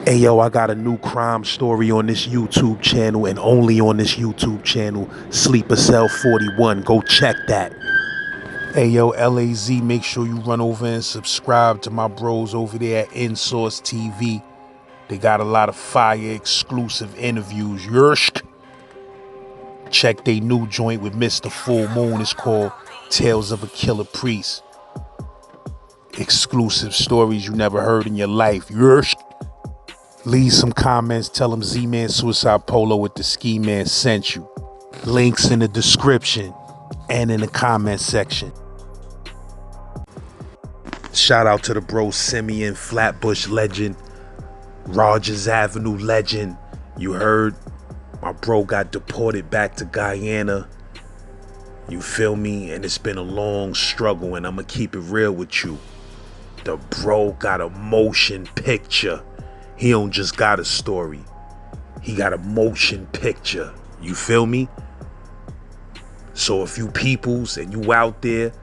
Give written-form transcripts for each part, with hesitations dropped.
Hey yo, I got a new crime story on this YouTube channel and only on this YouTube channel, Sleeper Cell 41. Go check that. Hey yo, LAZ, make sure you run over and subscribe to my bros over there at InSource TV. They got a lot of fire exclusive interviews. Yersk. Check they new joint with Mr. Full Moon. It's called Tales of a Killer Priest. Exclusive stories you never heard in your life. Yersk. Leave some comments, tell them Z-Man Suicide Polo with the Ski Man sent you. Links in the description and in the comment section. Shout out to the bro Simeon, Flatbush legend, Rogers Avenue legend. You heard? My bro got deported back to Guyana. You feel me? And it's been a long struggle, and I'ma keep it real with you. The bro got a motion picture. He don't just got a story. He got a motion picture. You feel me? So if you peoples and you out there,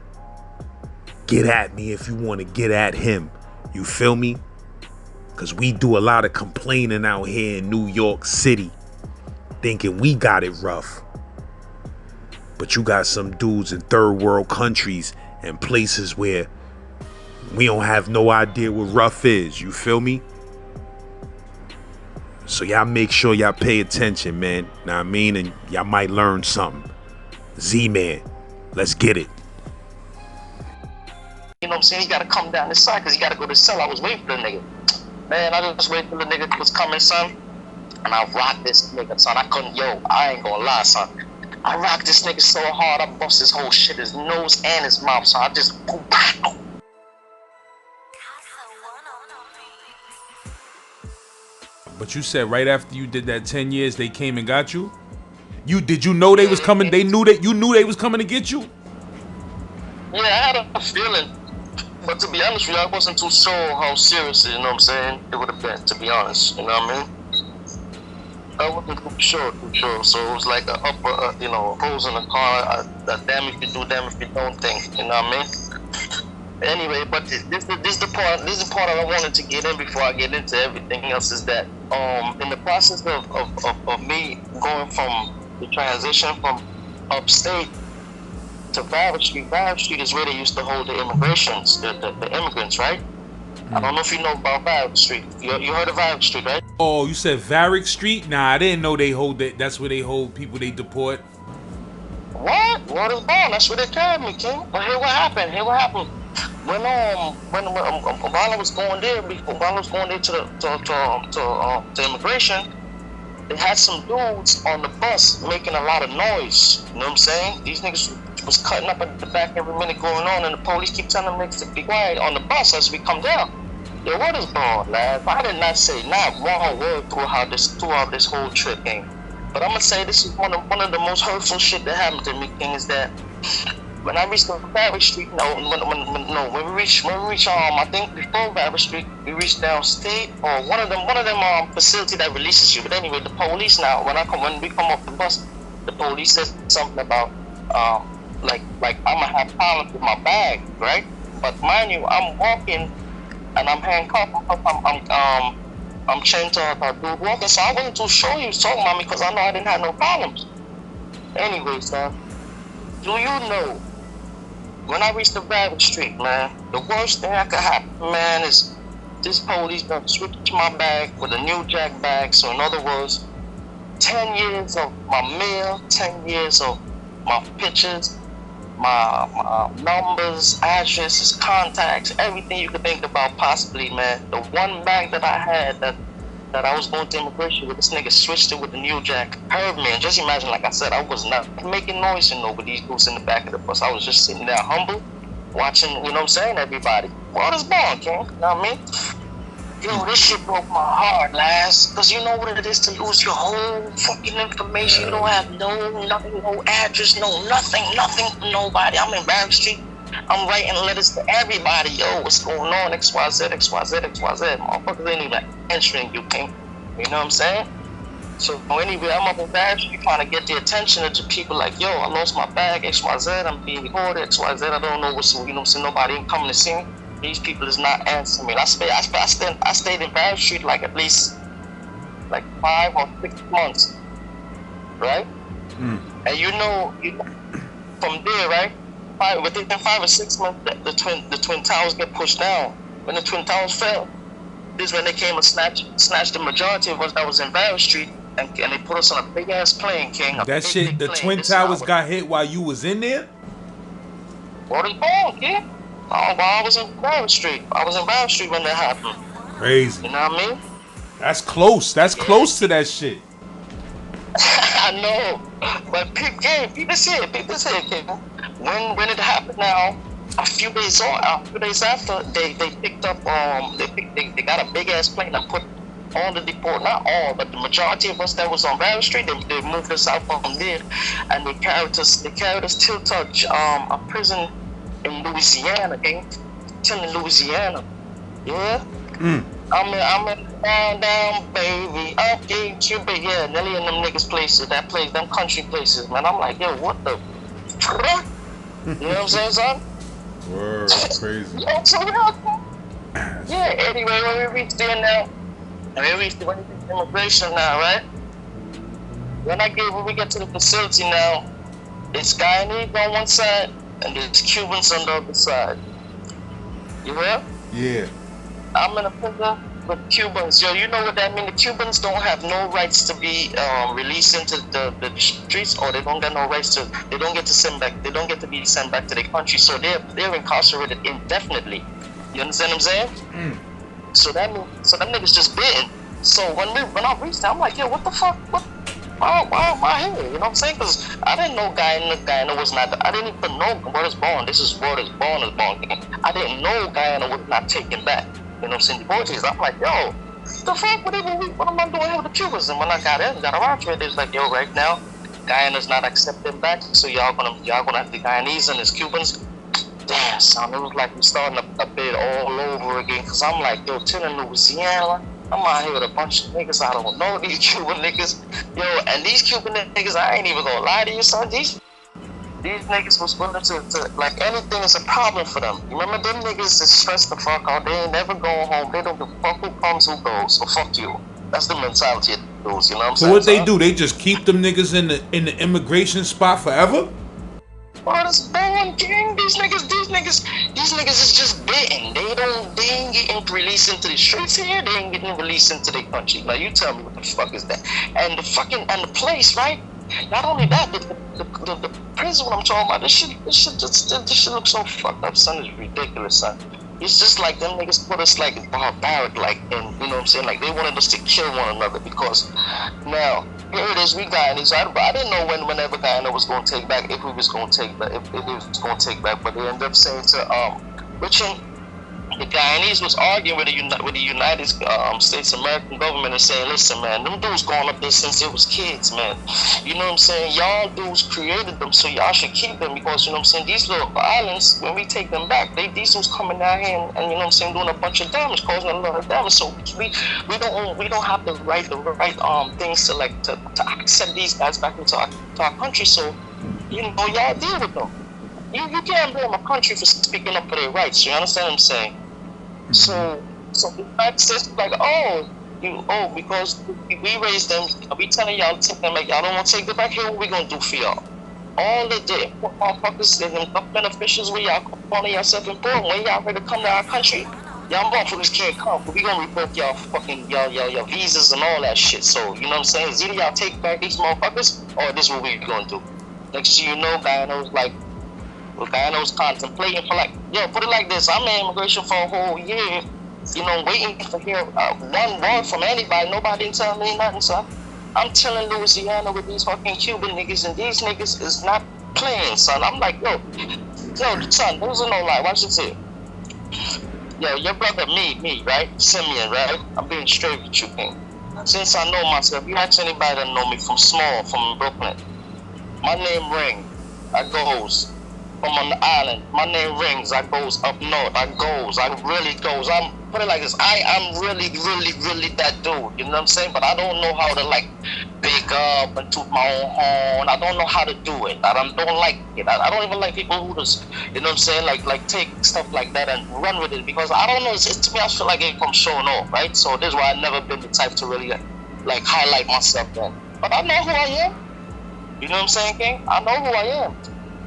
get at me if you want to get at him. You feel me? Because we do a lot of complaining out here in New York City, thinking we got it rough. But you got some dudes in third world countries and places where we don't have no idea what rough is. You feel me? So y'all make sure y'all pay attention, man. Know what I mean? And y'all might learn something. Z-Man, let's get it. You know what I'm saying? He gotta come down this side because he gotta go to the cell. I was waiting for the nigga. Man, I just waited till the nigga was coming, son. And I rocked this nigga, son. I ain't gonna lie, son. I rocked this nigga so hard, I bust his whole shit, his nose and his mouth, so I just pow. But you said right after you did that 10 years, they came and got you? Did you know they was coming? They knew that you knew they was coming to get you? Yeah, I had a feeling. But to be honest with you, I wasn't too sure how serious, you know what I'm saying, it would have been, to be honest, you know what I mean? I wasn't too sure. So it was like a upper, pros in the car, a damn if you do, damn if you don't think, you know what I mean? Anyway, but this is the part that I wanted to get in before I get into everything else is that in the process of me going from the transition from upstate to Valley Street is where they used to hold the immigrants, the immigrants, right? I don't know if you know about Valley Street. You heard of Valley Street, right? Oh, you said Varick Street? Nah, I didn't know they hold that. That's where they hold people they deport. What? What is born? That's where they carried me, King. But here what happened. When while I was going there, to immigration, they had some dudes on the bus making a lot of noise. You know what I'm saying? These niggas was cutting up at the back every minute going on, and the police keep telling them to be quiet on the bus as we come down. Yo, what is going on, lad? I did not say not one word throughout this whole trip, King. But I'm gonna say this is one of the most hurtful shit that happened to me, King, is that when I reached the Flatbush Street, when we reached I think before Flatbush Street, we reached downstate or one of them facility that releases you. But anyway, the police now, when we come off the bus, the police says something about like I'm gonna have problems with my bag, right? But mind you, I'm walking and I'm handcuffed. I'm chained to a dude walking, so I wasn't too sure he was talking about me because I know I didn't have no problems. Anyway, son, do you know? When I reached the Valley Street, man, the worst thing that could happen, man, is this police gonna switch my bag with a new jack bag. So in other words, 10 years of my mail, 10 years of my pictures, my numbers, addresses, contacts, everything you could think about possibly, man. The one bag that I had that I was going to immigration with, this nigga switched it with the new jack. Heard me, and just imagine, like I said, I was not making noise, with these dudes in the back of the bus. I was just sitting there humble, watching, you know what I'm saying, everybody. What is born, King? You know what I mean? Yo, this shit broke my heart, lads. Because you know what it is to lose your whole fucking information. You don't have nothing, no address, nothing, nobody. I'm in Barrack Street. I'm writing letters to everybody. Yo, what's going on? XYZ. Motherfuckers ain't even answering you, King. You know what I'm saying? So anyway, I'm up in Barrack Street trying to get the attention of the people like, yo, I lost my bag, XYZ. I'm being deported, XYZ. I don't know what's, you know what I'm saying? Nobody ain't coming to see me. These people is not answering me. And I stayed in Barrett Street like at least like 5 or 6 months, right? And you know, from there, right? Within 5 or 6 months, the twin towers get pushed down. When the twin towers fell, this is when they came and snatched the majority of us that was in Barrett Street, and they put us on a big ass plane, King. That shit, the Twin Towers got hit while you was in there? What is born, kid? While I was in Barrett Street. I was in Barrett Street when that happened. Crazy. You know what I mean? That's close. That's close to that shit. I know. But people say it, kid. When it happened now, a few days after, they picked up they got a big ass plane and put all the not all, but the majority of us that was on Barrett Street, they moved us out from there, and they carried us till touch a prison in Louisiana, okay? Till in Louisiana. Yeah? I'm in down, baby. Okay, but yeah, Nelly and them niggas places, them country places, man. I'm like, yo, what the fuck? You know what I'm saying, son? Word, that's crazy. Yeah, anyway, when we reach there now, when we reach immigration now, right? When we get to the facility now, it's Guyanese on one side and there's Cubans on the other side. You hear? Yeah. I'm in a prison with Cubans. Yo, you know what that means? The Cubans don't have no rights to be released into the streets, or they don't get no rights to. They don't get to send back. They don't get to be sent back to their country. So they're incarcerated indefinitely. You understand what I'm saying? So them niggas just bitten. So when I reached there, I'm like, yo, what the fuck? Why am I here? You know what I'm saying? Because I didn't know Guyana was not. I didn't even know where it's born. This is where it's born. I didn't know Guyana was not taken back. You know what I'm saying? Deported. I'm like, yo, the fuck? What am I doing here with the Cubans? And when I got around to it, they was like, yo, right now, Guyana's not accepting back. So y'all gonna have the Guyanese and the Cubans. Damn, son, it was like we starting a bit all over again. Cause I'm like, yo, till in Louisiana, I'm out here with a bunch of niggas I don't know, these Cuban niggas. Yo, and these Cuban niggas, I ain't even gonna lie to you, son. These niggas was willing to like, anything is a problem for them. You remember them niggas is stressed the fuck out. They ain't never going home. They don't give a fuck who comes, who goes. So fuck you. That's the mentality of those, you know what I'm saying? So what they do? They just keep them niggas in the immigration spot forever? Oh, that's born, King. These niggas is just bitten. They ain't getting released into the streets here. They ain't getting released into their country. Now you tell me what the fuck is that? And the place, right? Not only that, the prison. What I'm talking about, this shit looks so fucked up, son. It's ridiculous, son. It's just like them niggas put us like barbaric, like, and you know what I'm saying, like they wanted us to kill one another. Because now here it is, we Guyanese. So I didn't know whenever Guyana was going to take back, if we was going to take back, if it was going to take back. But they ended up saying to Richard, the Guyanese was arguing with the United States American government and saying, listen, man, them dudes going up there since they was kids, man. You know what I'm saying? Y'all dudes created them, so y'all should keep them, because, you know what I'm saying, these little islands, when we take them back, these dudes coming down here and you know what I'm saying, doing a bunch of damage, causing a lot of damage. So we don't have the right things to accept these guys back into our country. So, you know, y'all deal with them. You can't blame a country for speaking up for their rights. You understand what I'm saying? So the United States was like, because we raised them, we telling y'all to take them back. Y'all don't want to take them back here. What we gonna do for y'all? All the day, motherfuckers, and government officials, where y'all calling yourself important, when y'all ready to come to our country, y'all motherfuckers can't come. But we gonna revoke y'all fucking y'all visas and all that shit. So you know what I'm saying? It's either y'all take back these motherfuckers, or this is what we gonna do. Next thing you know, Guyana was like. Guyana was contemplating for like, yo, put it like this, I'm in immigration for a whole year, you know, waiting to hear one word from anybody. Nobody didn't tell me nothing, so I'm telling Louisiana with these fucking Cuban niggas, and these niggas is not playing, son. I'm like, yo, son, those are no lie, watch this here. Yo, your brother, me, right? Simeon, right? I'm being straight with you, King. Since I know myself, you ask anybody that know me from Brooklyn, my name ring, I goes, from on the island. My name rings. I goes up north. I really goes. I'm put it like this. I am really, really, really that dude. You know what I'm saying? But I don't know how to like big up and toot my own horn. I don't know how to do it. I don't like it. I don't even like people who just, you know what I'm saying, like take stuff like that and run with it, because I don't know. It's to me, I feel like it comes showing off, right? So this is why I've never been the type to really like highlight myself then. But I know who I am. You know what I'm saying, King? I know who I am.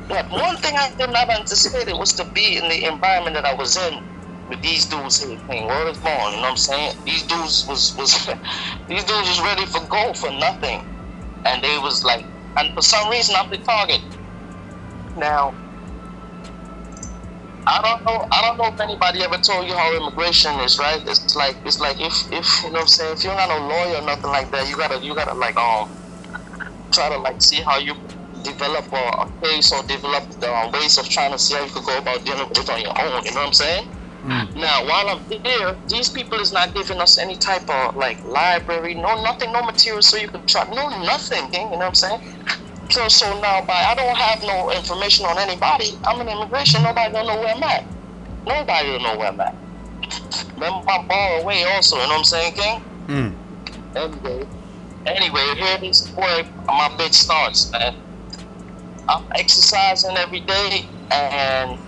But one thing I did not anticipate was to be in the environment that I was in with these dudes here, King. Word is born, you know what I'm saying? These dudes was these dudes was ready for gold for nothing. And they was like, and for some reason I'm the target. Now, I don't know if anybody ever told you how immigration is, right? It's like if you know what I'm saying, if you don't got no lawyer or nothing like that, you gotta like try to like see how you develop a case or develop the ways of trying to see how you could go about dealing with it on your own, you know what I'm saying? Now, while I'm here, these people is not giving us any type of like library, nothing, no material so you can try, nothing, you know what I'm saying? So now, I don't have no information on anybody. I'm in immigration. Nobody don't know where I'm at. Nobody don't know where I'm at. Remember, I'm far away also. You know what I'm saying, King? Anyway, here this boy, my big starts, man. I'm exercising every day and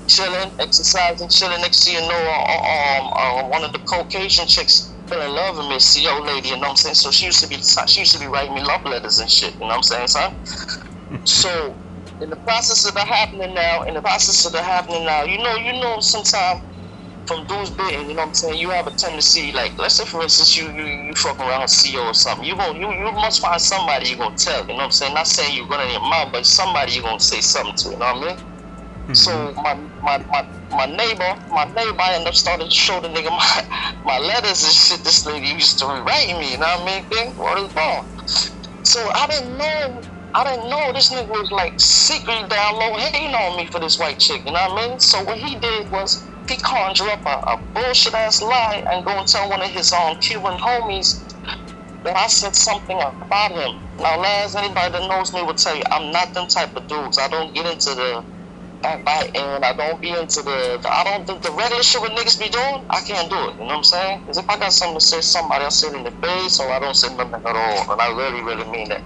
chilling, exercising, chilling. Next thing you know, one of the Caucasian chicks fell in love with me, CO lady, you know what I'm saying? So she used to be writing me love letters and shit, you know what I'm saying, son? So in the process of that happening now, you know, sometimes from dudes being, you know what I'm saying, you have a tendency, like, let's say for instance you fucking around with CO or something, you must find somebody you're gonna tell, you know what I'm saying? Not saying you're gonna in your mouth, but somebody you're gonna say something to, you know what I mean? So my neighbor, I ended up starting to show the nigga my letters and shit. This lady used to rewrite me, you know what I mean? Thing, what is wrong? So I didn't know this nigga was like secretly down low hating on me for this white chick, you know what I mean? So what he did was he conjured up a bullshit ass lie and go and tell one of his Cuban homies that I said something about him. Now, lads, anybody that knows me will tell you I'm not them type of dudes. I don't get into the backbiting. I don't be into the regular shit what niggas be doing. I can't do it. You know what I'm saying? Because if I got something to say to somebody, I say it in the face, or I don't say nothing at all. And I really, really mean that.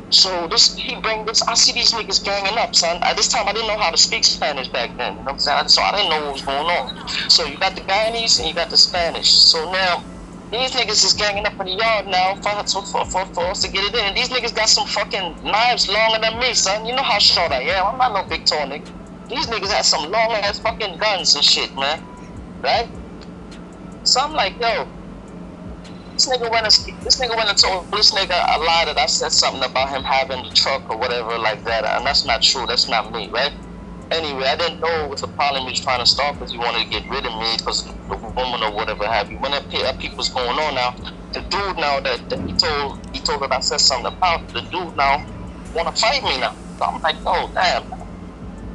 So he bring this. I see these niggas ganging up, son. At this time, I didn't know how to speak Spanish back then. You know what I'm saying? So I didn't know what was going on. So you got the Guyanese and you got the Spanish. So now these niggas is ganging up in the yard now for us to get it in. And these niggas got some fucking knives longer than me, son. You know how short I am. I'm not no big tall nigga. These niggas had some long ass fucking guns and shit, man. Right? So I'm like, yo, this nigga went and told this nigga a lie that I said something about him having the truck or whatever like that, and that's not true. That's not me, right? Anyway, I didn't know it was a problem he was trying to start because he wanted to get rid of me because the woman or whatever have you. When that people's going on now, the dude now that he told that I said something about, the dude now want to fight me now. So I'm like, oh damn,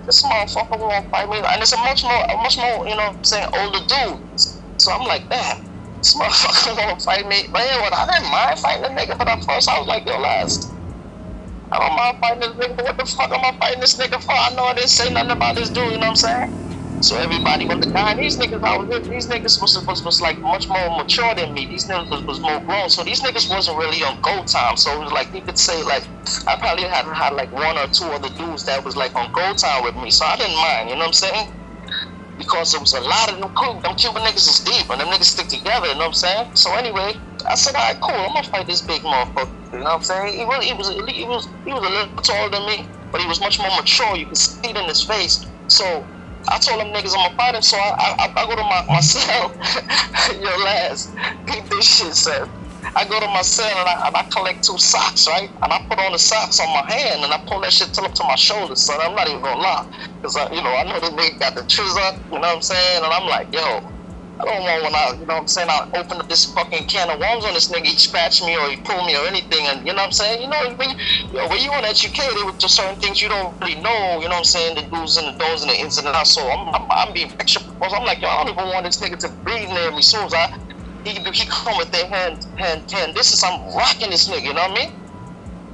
this motherfucker want to fight me, and it's a much more, you know what I'm saying, older dude. So I'm like, damn, this motherfucker want to fight me. But yeah, I didn't mind fighting the nigga, but at first I was like, yo, lads, I don't mind fighting this nigga, but what the fuck am I fighting this nigga for? I know I didn't say nothing about this dude, you know what I'm saying? So everybody but the guy, these niggas these niggas was like much more mature than me. These niggas was more grown. So these niggas wasn't really on go time. So it was like, you could say like, I probably had like one or two other dudes that was like on go time with me. So I didn't mind, you know what I'm saying? Because there was a lot of them Cuban niggas is deep and them niggas stick together, you know what I'm saying? So anyway, I said, all right, cool, I'm gonna fight this big motherfucker, you know what I'm saying? He was a little taller than me, but he was much more mature. You could see it in his face. So I told them niggas I'm gonna fight him. So I go to my cell. Yo, lads, keep this shit, son. I go to my cell and I collect 2 socks, right? And I put on the socks on my hand and I pull that shit till up to my shoulders, son. I'm not even gonna lie. Because, I know the nigga got the trizz up, you know what I'm saying? And I'm like, yo, I don't want when I, you know what I'm saying, I open up this fucking can of worms on this nigga, he scratch me or he pull me or anything, and you know what I'm saying? You know, when you uneducated with just certain things you don't really know, you know what I'm saying, the do's and the don'ts and the ins and outs, so I'm being extra proposed. I'm like, yo, I don't even want this nigga to breathe near me. Soon as he come with their hand, this is, I'm rocking this nigga, you know what I mean?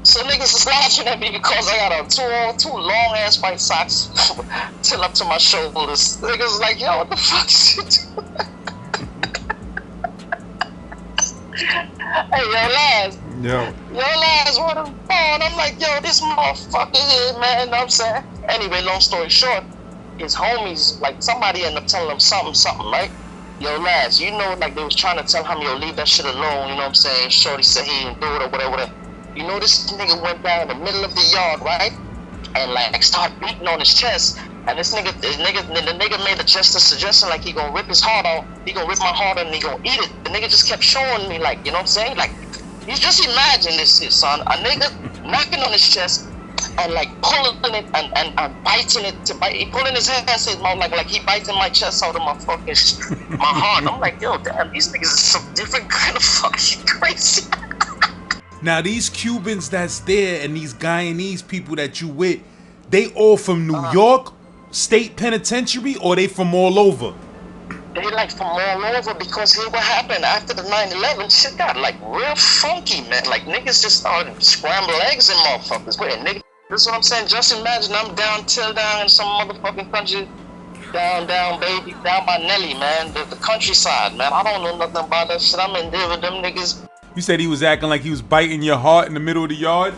So niggas is laughing at me because I got a two long ass white socks till up to my shoulders. Niggas is like, yo, what the fuck is you doing? Hey, yo, Laz. Yo, Laz, what the phone? I'm like, yo, this motherfucker here, man. You know what I'm saying? Anyway, long story short, his homies, like, somebody ended up telling him something, right? Yo, Laz, you know, like, they was trying to tell him, yo, leave that shit alone, you know what I'm saying? Shorty said he didn't do it or whatever. You know, this nigga went down in the middle of the yard, right? And, like, started beating on his chest. And the nigga made a suggestion like he gonna rip his heart out. He gonna rip my heart out and he gonna eat it. The nigga just kept showing me, like, you know what I'm saying? Like, you just imagine this shit, son. A nigga knocking on his chest and like pulling it and biting it to bite. He pulling his hand to his mouth like he biting my chest out of my fucking my heart. I'm like, yo, damn, these niggas is some different kind of fucking crazy. Now these Cubans that's there and these Guyanese people that you with, they all from New York State Penitentiary, or they from all over? They like from all over, because here what happened after the 9/11, shit got like real funky, man. Like niggas just started scramble eggs and motherfuckers. Wait, nigga, this is what I'm saying. Just imagine I'm down in some motherfucking country, down baby, down by Nelly, man, the countryside, man. I don't know nothing about that shit. I'm in there with them niggas. You said he was acting like he was biting your heart in the middle of the yard?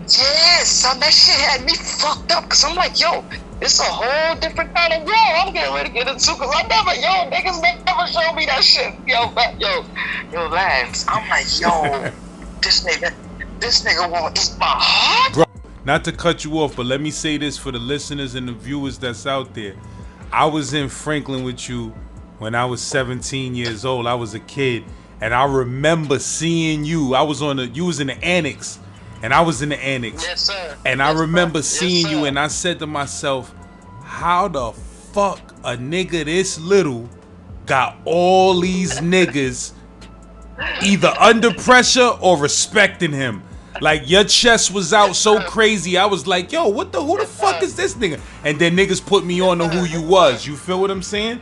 Yes, son, that shit had me fucked up, cause I'm like, yo, it's a whole different kind of world I'm getting ready to get into, cause niggas never showed me that shit. Yo, Lance, I'm like, yo, this nigga wanna eat my heart? Bro, not to cut you off, but let me say this for the listeners and the viewers that's out there. I was in Franklin with you when I was 17 years old. I was a kid, and I remember seeing you. You was in the annex. And I was in the annex. Yes, sir. And I remember seeing you, and I said to myself, how the fuck a nigga this little got all these niggas either under pressure or respecting him? Like, your chest was out so crazy. I was like, yo, who the fuck is this nigga? And then niggas put me on to who you was. You feel what I'm saying?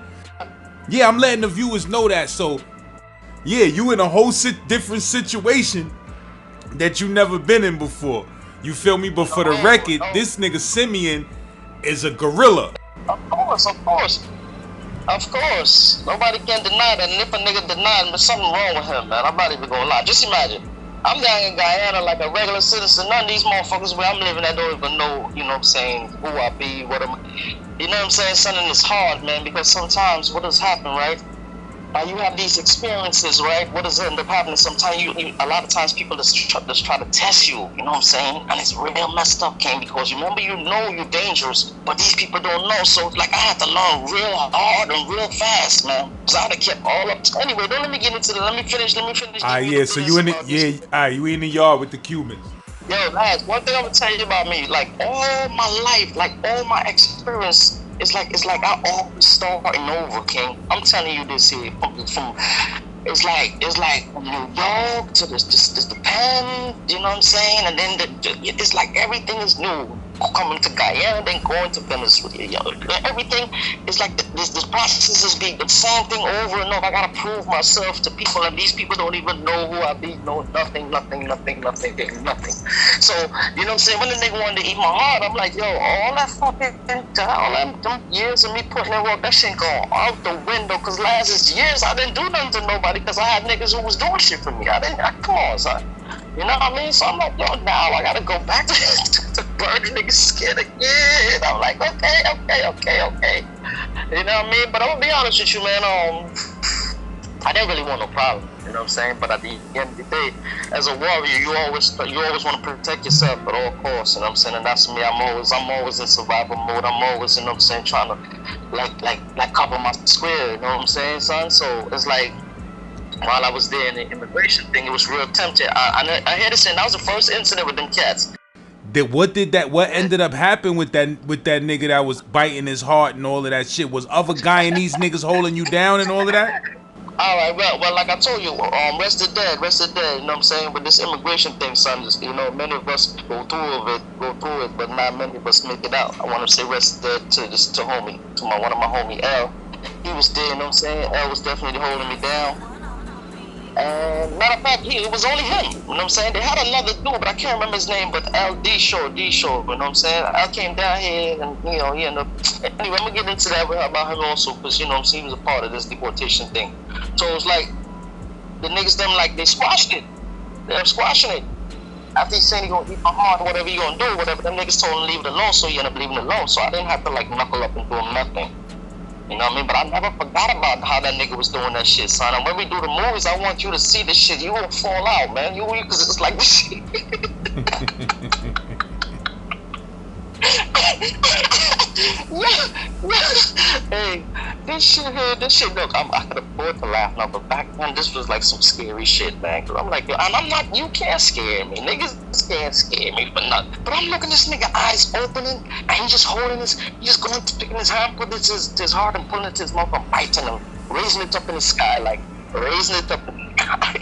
Yeah, I'm letting the viewers know that. So, yeah, you in a whole different situation that you never been in before. You feel me? But for the record, this nigga Simeon is a gorilla. Of course. Nobody can deny that. And if a nigga deny, there's something wrong with him, man. I'm not even gonna lie. Just imagine, I'm down in Guyana like a regular citizen. None of these motherfuckers where I'm living at don't even know, you know what I'm saying, who I be, what am I. You know what I'm saying? Something is hard, man, because sometimes what has happened, right? You have these experiences, right? What does end up happening? Sometimes a lot of times people just try to test you, you know what I'm saying? And it's real messed up, King, because you remember, you know you're dangerous, but these people don't know. So like I had to learn real hard and real fast, man. So I had to keep all up. Anyway, don't let me get into let me finish. Yeah, so you in you in the yard with the Cubans. Yo, lads, one thing I'm gonna tell you about me, like all my life, like all my experience, it's like I always starting over, King. I'm telling you this here from it's like from New York to the pen, you know what I'm saying? And then it's like everything is new. Coming to Guyana, then going to Venezuela, everything is like this process is being the same thing over and over. I gotta prove myself to people, and these people don't even know who I be. Know nothing. So you know what I'm saying? When the nigga wanted to eat my heart, I'm like, yo, all them years of me putting in work, that shit going out the window. Cause last years I didn't do nothing to nobody, cause I had niggas who was doing shit for me. Come on, son. You know what I mean? So I'm like, yo, now I gotta go back to burn the nigga's skin again. I'm like, okay. You know what I mean? But I'm gonna be honest with you, man. I didn't really want no problem. You know what I'm saying? But at the end of the day, as a warrior, you always want to protect yourself at all costs. You know what I'm saying? And that's me. I'm always in survival mode. I'm always, you know what I'm saying, trying to like cover my square. You know what I'm saying, son? So it's like, while I was there in the immigration thing, it was real tempting. I hear this, and that was the first incident with them cats. What ended up happening with that nigga that was biting his heart and all of that shit? Was other Guyanese niggas holding you down and all of that? All right, well, like I told you, rest the dead, you know what I'm saying? With this immigration thing, son, you know, many of us go through it, but not many of us make it out. I want to say rest the dead to one of my homie, L. He was there, you know what I'm saying? L was definitely holding me down. And matter of fact, it was only him. You know what I'm saying? They had another dude, but I can't remember his name. But D Show. You know what I'm saying? I came down here, and he ended up. Anyway, I'm gonna get into that about him also, because you know what I'm saying, he was a part of this deportation thing. So it was like the niggas them like they squashed it. They're squashing it. After he said he gonna eat my heart, whatever he gonna do, whatever, them niggas told him to leave it alone, so he ended up leaving it alone. So I didn't have to like knuckle up and do him nothing. You know what I mean? But I never forgot about how that nigga was doing that shit, son. And when we do the movies, I want you to see this shit. You won't fall out, man. You because it's like this shit. Hey, this shit, look, I could afford to laugh now, but back then, this was like some scary shit, man. Cause I'm like, yo, and I'm not, you can't scare me. Niggas can't scare me for nothing. But I'm looking at this nigga eyes opening, and he just holding he just going to picking his hand, putting his heart and putting it to his mouth and biting him, raising it up in the sky, like, raising it up in the sky.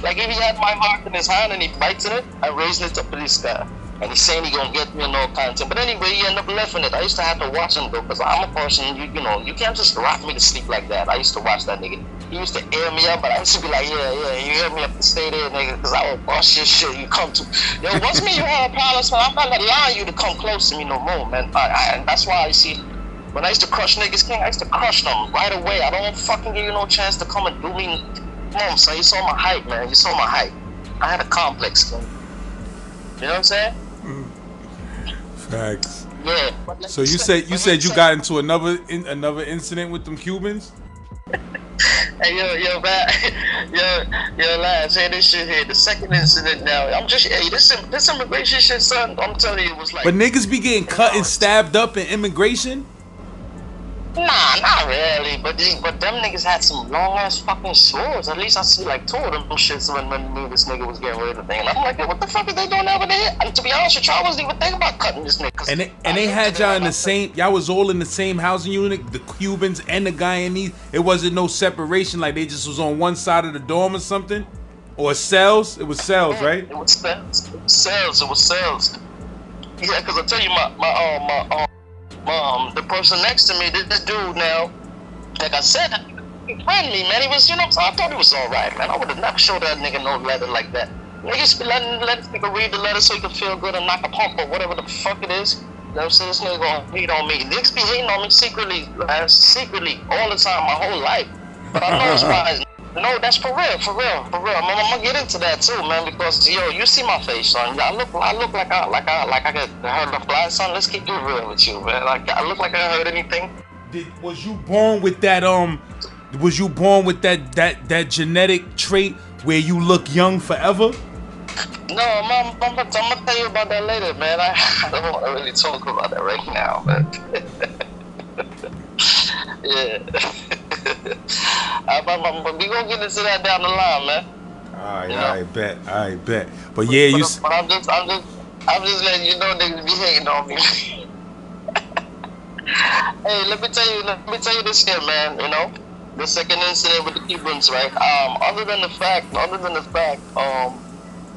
Like if he had my heart in his hand and he biting it, I'm raising it up in the sky. And he's saying he gonna get me and all kinds of. But anyway, he ended up lifting it. I used to have to watch him though, because I'm a person. You know, you can't just rock me to sleep like that. I used to watch that nigga. He used to air me up, but I used to be like, yeah, you air me up to stay there, nigga, because I will bust your shit. You come to, yo, once me you have a problem, so I'm not allowing you to come close to me no more, man. And that's why you see, when I used to crush niggas, King, I used to crush them right away. I don't fucking give you no chance to come and do me. So you saw my height, man. You saw my height. I had a complex, King. You know what I'm saying? Facts. Yeah. So you said you got into another incident with them Cubans? Hey, yo, man, yo, lads, hey, this shit here, the second incident now. I'm just, hey, this immigration shit, son. I'm telling you, it was like. But niggas be getting cut and stabbed up in immigration? Nah, not really. But them niggas had some long ass fucking swords. At least I see like two of them shits when this nigga was getting rid of the thing. And I'm like, what the fuck are they doing over there? And to be honest with you, I wasn't even thinking about cutting this nigga. And they had y'all in the same. Y'all was all in the same housing unit, the Cubans and the Guyanese. It wasn't no separation, like they just was on one side of the dorm or something, or cells. It was cells, right? It was cells. Yeah, because I tell you, the person next to me, this dude now, like I said, he friendly, man. He was, you know, so I thought he was alright, man. I would have never showed that nigga no letter like that. Niggas be let this nigga read the letter so he can feel good and knock a pump or whatever the fuck it is. You know what I'm saying? This nigga gonna hate on me. Niggas be hating on me secretly, all the time, my whole life. But I know it's wise. No, that's for real. I'm gonna get into that too, man, because yo, you see my face, son. I look like I could hurt the fly, son. Let's keep it real with you, man. Like I look like I heard anything. Was you born with that that genetic trait where you look young forever? No, I'm gonna tell you about that later, man. I don't want to really talk about that right now, but yeah. We gonna get into that down the line, man. Alright, I bet. But yeah, but I'm just letting you know niggas be hating on me. Hey, let me tell you this here, man. You know, the second incident with the Cubans, right? Other than the fact,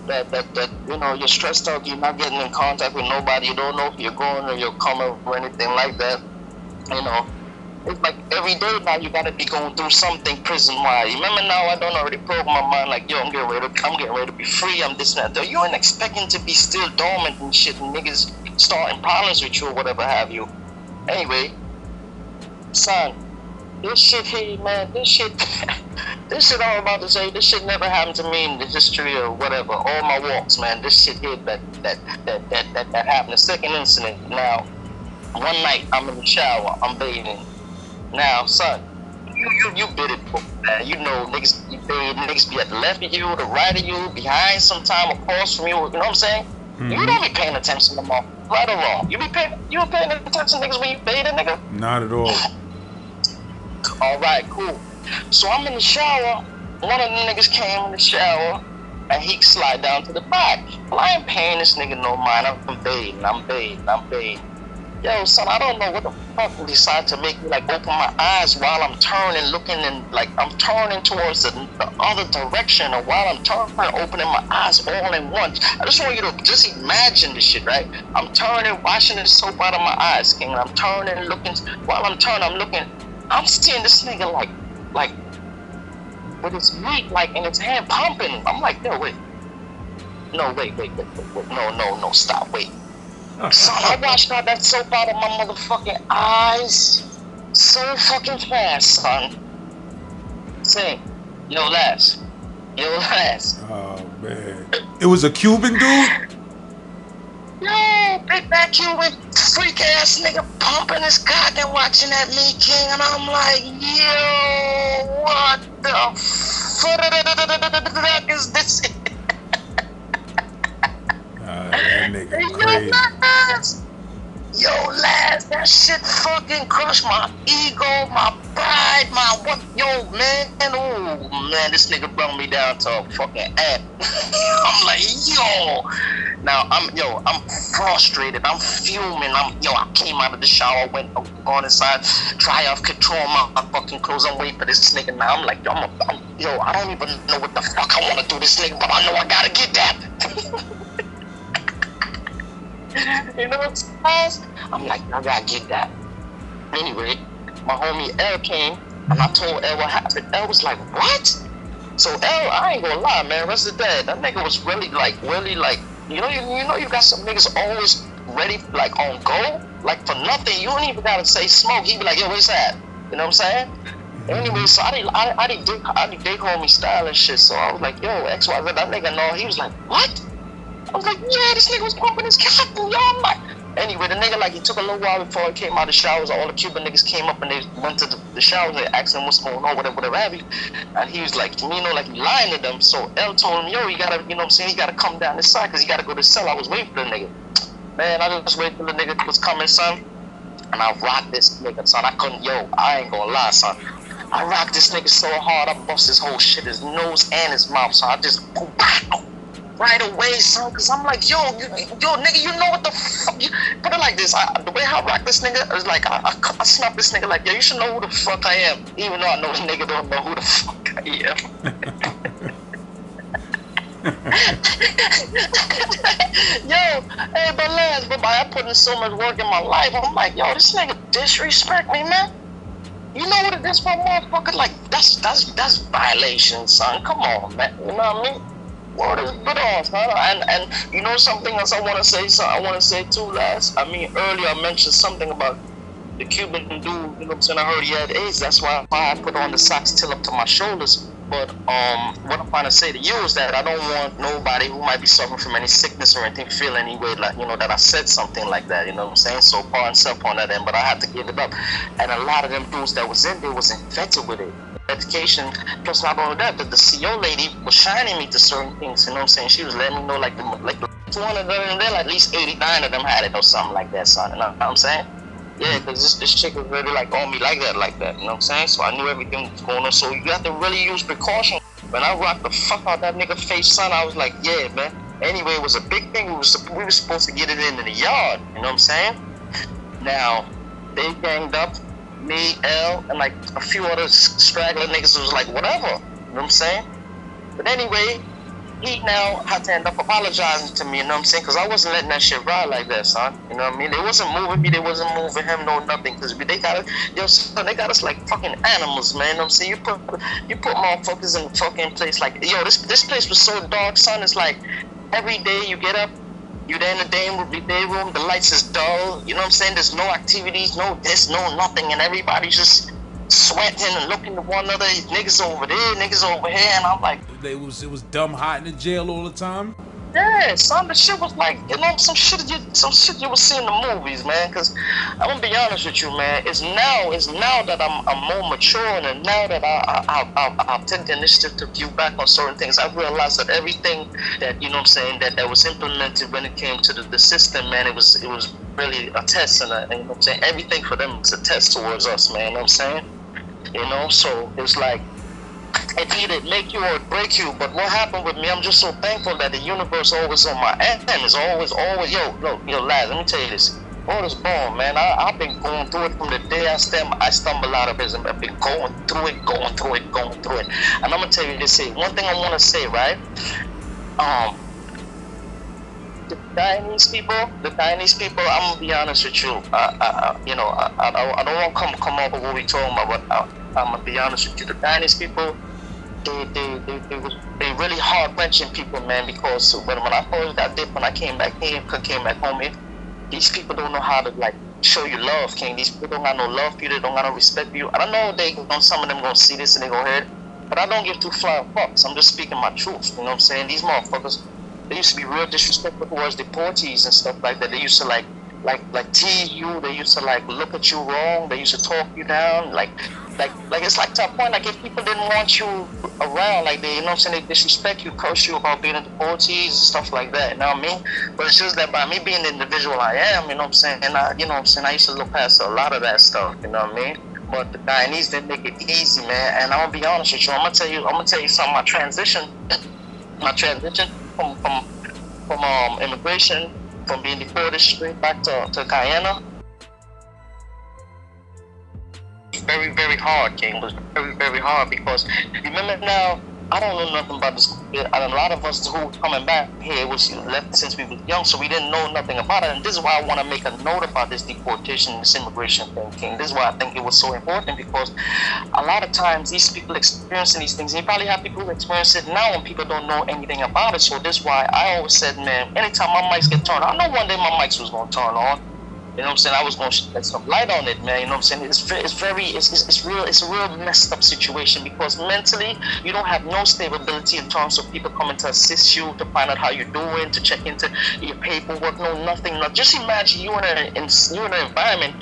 that you know you're stressed out, you're not getting in contact with nobody, you don't know if you're going or you're coming or anything like that. You know, it's like every day now you gotta be going through something prison-wise. Remember now I don't already program my mind like, yo, I'm getting ready to be free, I'm this and that. You ain't expecting to be still dormant and shit and niggas starting problems with you or whatever have you. Anyway, son, this shit here, man, this shit all I'm about to say, this shit never happened to me in the history or whatever, all my walks, man. This shit here that happened, the second incident. Now, one night I'm in the shower, I'm bathing. Now, son, you bit it, man. You know, niggas be at the left of you, the right of you, behind sometime, across from you. You know what I'm saying? Mm-hmm. You don't be paying attention to them, right or wrong. You paying attention, niggas, when you bathing, nigga? Not at all. All right, cool. So I'm in the shower. One of the niggas came in the shower, and he slide down to the back. Well, I ain't paying this nigga no mind. I'm bathing. Yo, son, I don't know what the fuck will decide to make me like open my eyes while I'm turning, looking, and like I'm turning towards the other direction, or while I'm turning, opening my eyes all in once. I just want you to just imagine this shit, right? I'm turning, washing the soap out of my eyes, King. I'm turning, looking. While I'm turning, I'm looking. I'm seeing this nigga like with his meat like in his hand pumping. I'm like, yo, wait. No, wait. No, stop, wait. Son, I watched that soap out of my motherfucking eyes so fucking fast, son. Say, yo, Laz. Oh man, it was a Cuban dude. Yo, big back Cuban freak ass nigga pumping his cock and watching that Meat King, and I'm like, yo, what the fuck is this? That nigga crazy. Yo, Laz, that shit fucking crushed my ego, my pride, my what? Yo, man, oh man, this nigga brought me down to a fucking ant. I'm like, yo. Now I'm frustrated. I'm fuming. I came out of the shower, went gone inside, try off control my fucking clothes. I'm waiting for this nigga. Now I'm like, I don't even know what the fuck I want to do this nigga, but I know I gotta get that. You know what I'm saying? I'm like, I gotta get that. Anyway, my homie L came and I told L what happened. L was like, what? So L, I ain't gonna lie, man, rest of the day, that nigga was really like, you know you got some niggas always ready, like on go, like for nothing. You don't even gotta say smoke. He be like, yo, where's that? You know what I'm saying? Anyway, so I did dig homie style and shit. So I was like, yo, XYZ, that nigga know. He was like, what? I was like, yeah, this nigga was pumping his cock, yo. I'm like, anyway, the nigga, like, he took a little while before he came out of the showers. All the Cuban niggas came up and they went to the showers and asked him what's going on, whatever have you. And he was like, like he lying to them. So L told him, yo, you gotta, you know what I'm saying, you gotta come down this side because you gotta go to the cell. I was waiting for the nigga. Man, I just waited till the nigga was coming, son. And I rocked this nigga, son. I ain't gonna lie, son. I rocked this nigga so hard, I bust his whole shit, his nose and his mouth. So I just, right away, son, because I'm like, yo, nigga, you know what the fuck? Put it like this, the way I rock this nigga is like, I snap this nigga like, yo, you should know who the fuck I am, even though I know this nigga don't know who the fuck I am. Yo, hey, but Laz, I put in so much work in my life, I'm like, yo, this nigga disrespect me, man. You know what it is for a motherfucker? Like, that's violation, son. Come on, man. You know what I mean? Word is good on, huh? And you know something else I want to say? So I want to say too, Laz. I mean, earlier I mentioned something about the Cuban dude. You know what I'm saying? I heard he had AIDS. That's why I put on the socks till up to my shoulders. But what I'm trying to say to you is that I don't want nobody who might be suffering from any sickness or anything feel any way like, you know, that I said something like that. You know what I'm saying? So pardon self on that end, but I had to give it up. And a lot of them dudes that was in there was infected with it. Education, plus not only that, the CO lady was shining me to certain things, you know what I'm saying? She was letting me know like 200 of them there, at least 89 of them had it or something like that, son. You know what I'm saying? Yeah, because this chick was really like on me like that, you know what I'm saying? So I knew everything was going on. So you have to really use precaution. When I rocked the fuck out that nigga face, son, I was like, yeah, man. Anyway, it was a big thing. We were supposed to get it in the yard, you know what I'm saying? Now, they ganged up. Me, L, and like a few other straggler niggas was like, whatever, you know what I'm saying? But anyway, he now had to end up apologizing to me, you know what I'm saying? Because I wasn't letting that shit ride like that, son. You know what I mean? They wasn't moving me, they wasn't moving him, no nothing. Because they got us like fucking animals, man. You know what I'm saying? You put motherfuckers in the fucking place like, yo, this place was so dark, son. It's like every day you get up, you're there in the day room, the lights is dull, you know what I'm saying? There's no activities, no this, no nothing, and everybody's just sweating and looking to one another. Niggas over there, niggas over here, and I'm like, it was dumb hot in the jail all the time. yeah, son, the shit was like, you know, some shit you would see in the movies, man. Because I'm gonna be honest with you, man. It's now that I'm more mature, and now that I've taken the initiative to view back on certain things, I realized that everything that, you know what I'm saying, that was implemented when it came to the system, man, it was really a test, and you know what I'm saying, everything for them is a test towards us, man. You know what I'm saying? You know, so it's like, it either make you or break you. But what happened with me, I'm just so thankful that the universe always on my end. Is always, yo, Laz, let me tell you this. All this born, man. I've been going through it from the day I stumble out of it. I've been going through it. And I'm gonna tell you this here. One thing I wanna say, right? The Guyanese people, I'm gonna be honest with you. I don't want to come up with what we talking about, but I'm gonna be honest with you. The Guyanese people, they really hard wrenching people, man. Because when I first got dipped, when I came back home, these people don't know how to like show you love, King. These people don't got no love for you. They don't got no respect for you. I don't know some of them gonna see this and they gonna hear it, but I don't give two flying fucks. I'm just speaking my truth. You know what I'm saying? These motherfuckers, they used to be real disrespectful towards deportees and stuff like that. They used to like tease you. They used to like look at you wrong. They used to talk you down. Like it's like to a point, like if people didn't want you around, like they, you know what I'm saying, they disrespect you, curse you about being a deportees and stuff like that, you know what I mean? But it's just that by me being the individual I am, you know what I'm saying, and I used to look past a lot of that stuff, you know what I mean? But the Guyanese didn't make it easy, man, and I'm gonna be honest with you, I'm gonna tell you something, my transition from immigration, from being deported straight back to Guyana, very, very hard, King. It was very, very hard because remember now, I don't know nothing about this, and a lot of us who coming back here was left since we were young, so we didn't know nothing about it. And this is why I want to make a note about this deportation, this immigration thing, King. This is why I think it was so important, because a lot of times these people experiencing these things, and you probably have people who experience it now and people don't know anything about it. So this is why I always said, man, anytime my mics get turned on, I know one day my mics was going to turn on. You know what I'm saying? I was going to shed some light on it, man. You know what I'm saying? It's a real messed up situation, because mentally you don't have no stability in terms of people coming to assist you, to find out how you're doing, to check into your paperwork, nothing. Just imagine you in an environment.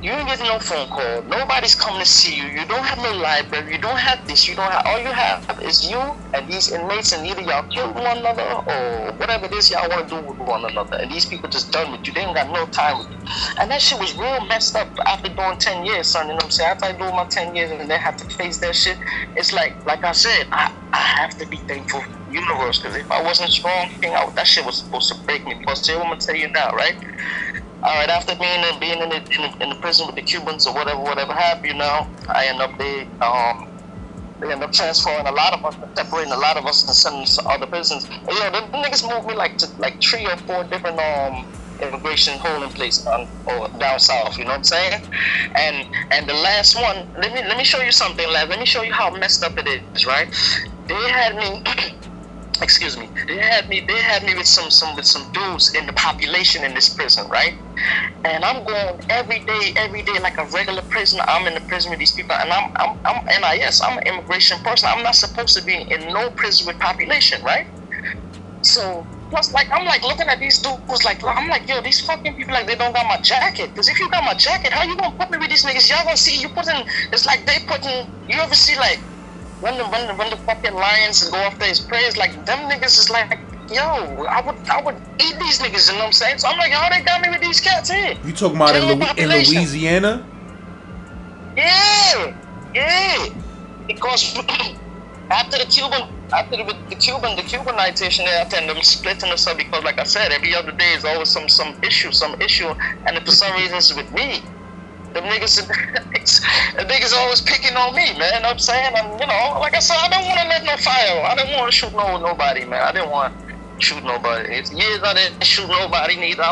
You ain't getting no phone call. Nobody's coming to see you. You don't have no library. You don't have this. All you have is you and these inmates, and either y'all kill one another or whatever it is y'all want to do with one another. And these people just done with you. They ain't got no time with you. And that shit was real messed up after doing 10 years, son. You know what I'm saying? After I do my 10 years and then have to face that shit, it's like I said, I have to be thankful for the universe, because if I wasn't strong, that shit was supposed to break me. Because I'm gonna tell you now, right? All right, after being in the prison with the Cubans or whatever happened, you know, I end up they end up transferring a lot of us, separating a lot of us, and sending us to other prisons. And, you know, the niggas moved me like 3 or 4 different immigration holding places or down south. You know what I'm saying? And the last one, let me show you something, lad. Let me show you how messed up it is. Right? They had me. Excuse me. They had me with some dudes in the population in this prison, right? And I'm going every day like a regular prisoner. I'm in the prison with these people, and I'm NIS. I'm an immigration person. I'm not supposed to be in no prison with population, right? So plus, like, I'm like looking at these dudes, like I'm like, yo, these fucking people, like, they don't got my jacket. Because if you got my jacket, how you gonna put me with these niggas? Y'all gonna see you putting. It's like they putting. You ever see like. When the fucking lions go after his prey, like them niggas is like, yo, I would eat these niggas, you know what I'm saying? So I'm like, how they got me with these cats here? You talking about in Louisiana? Yeah. Because after the Cubanization, after them splitting us up, because like I said, every other day is always some issue, and for some reason it's with me. The niggas always picking on me, man. You know what I'm saying? And, you know, like I said, I don't want to let no fire. I didn't want to shoot nobody, man. I didn't want to shoot nobody. It's years I didn't shoot nobody neither.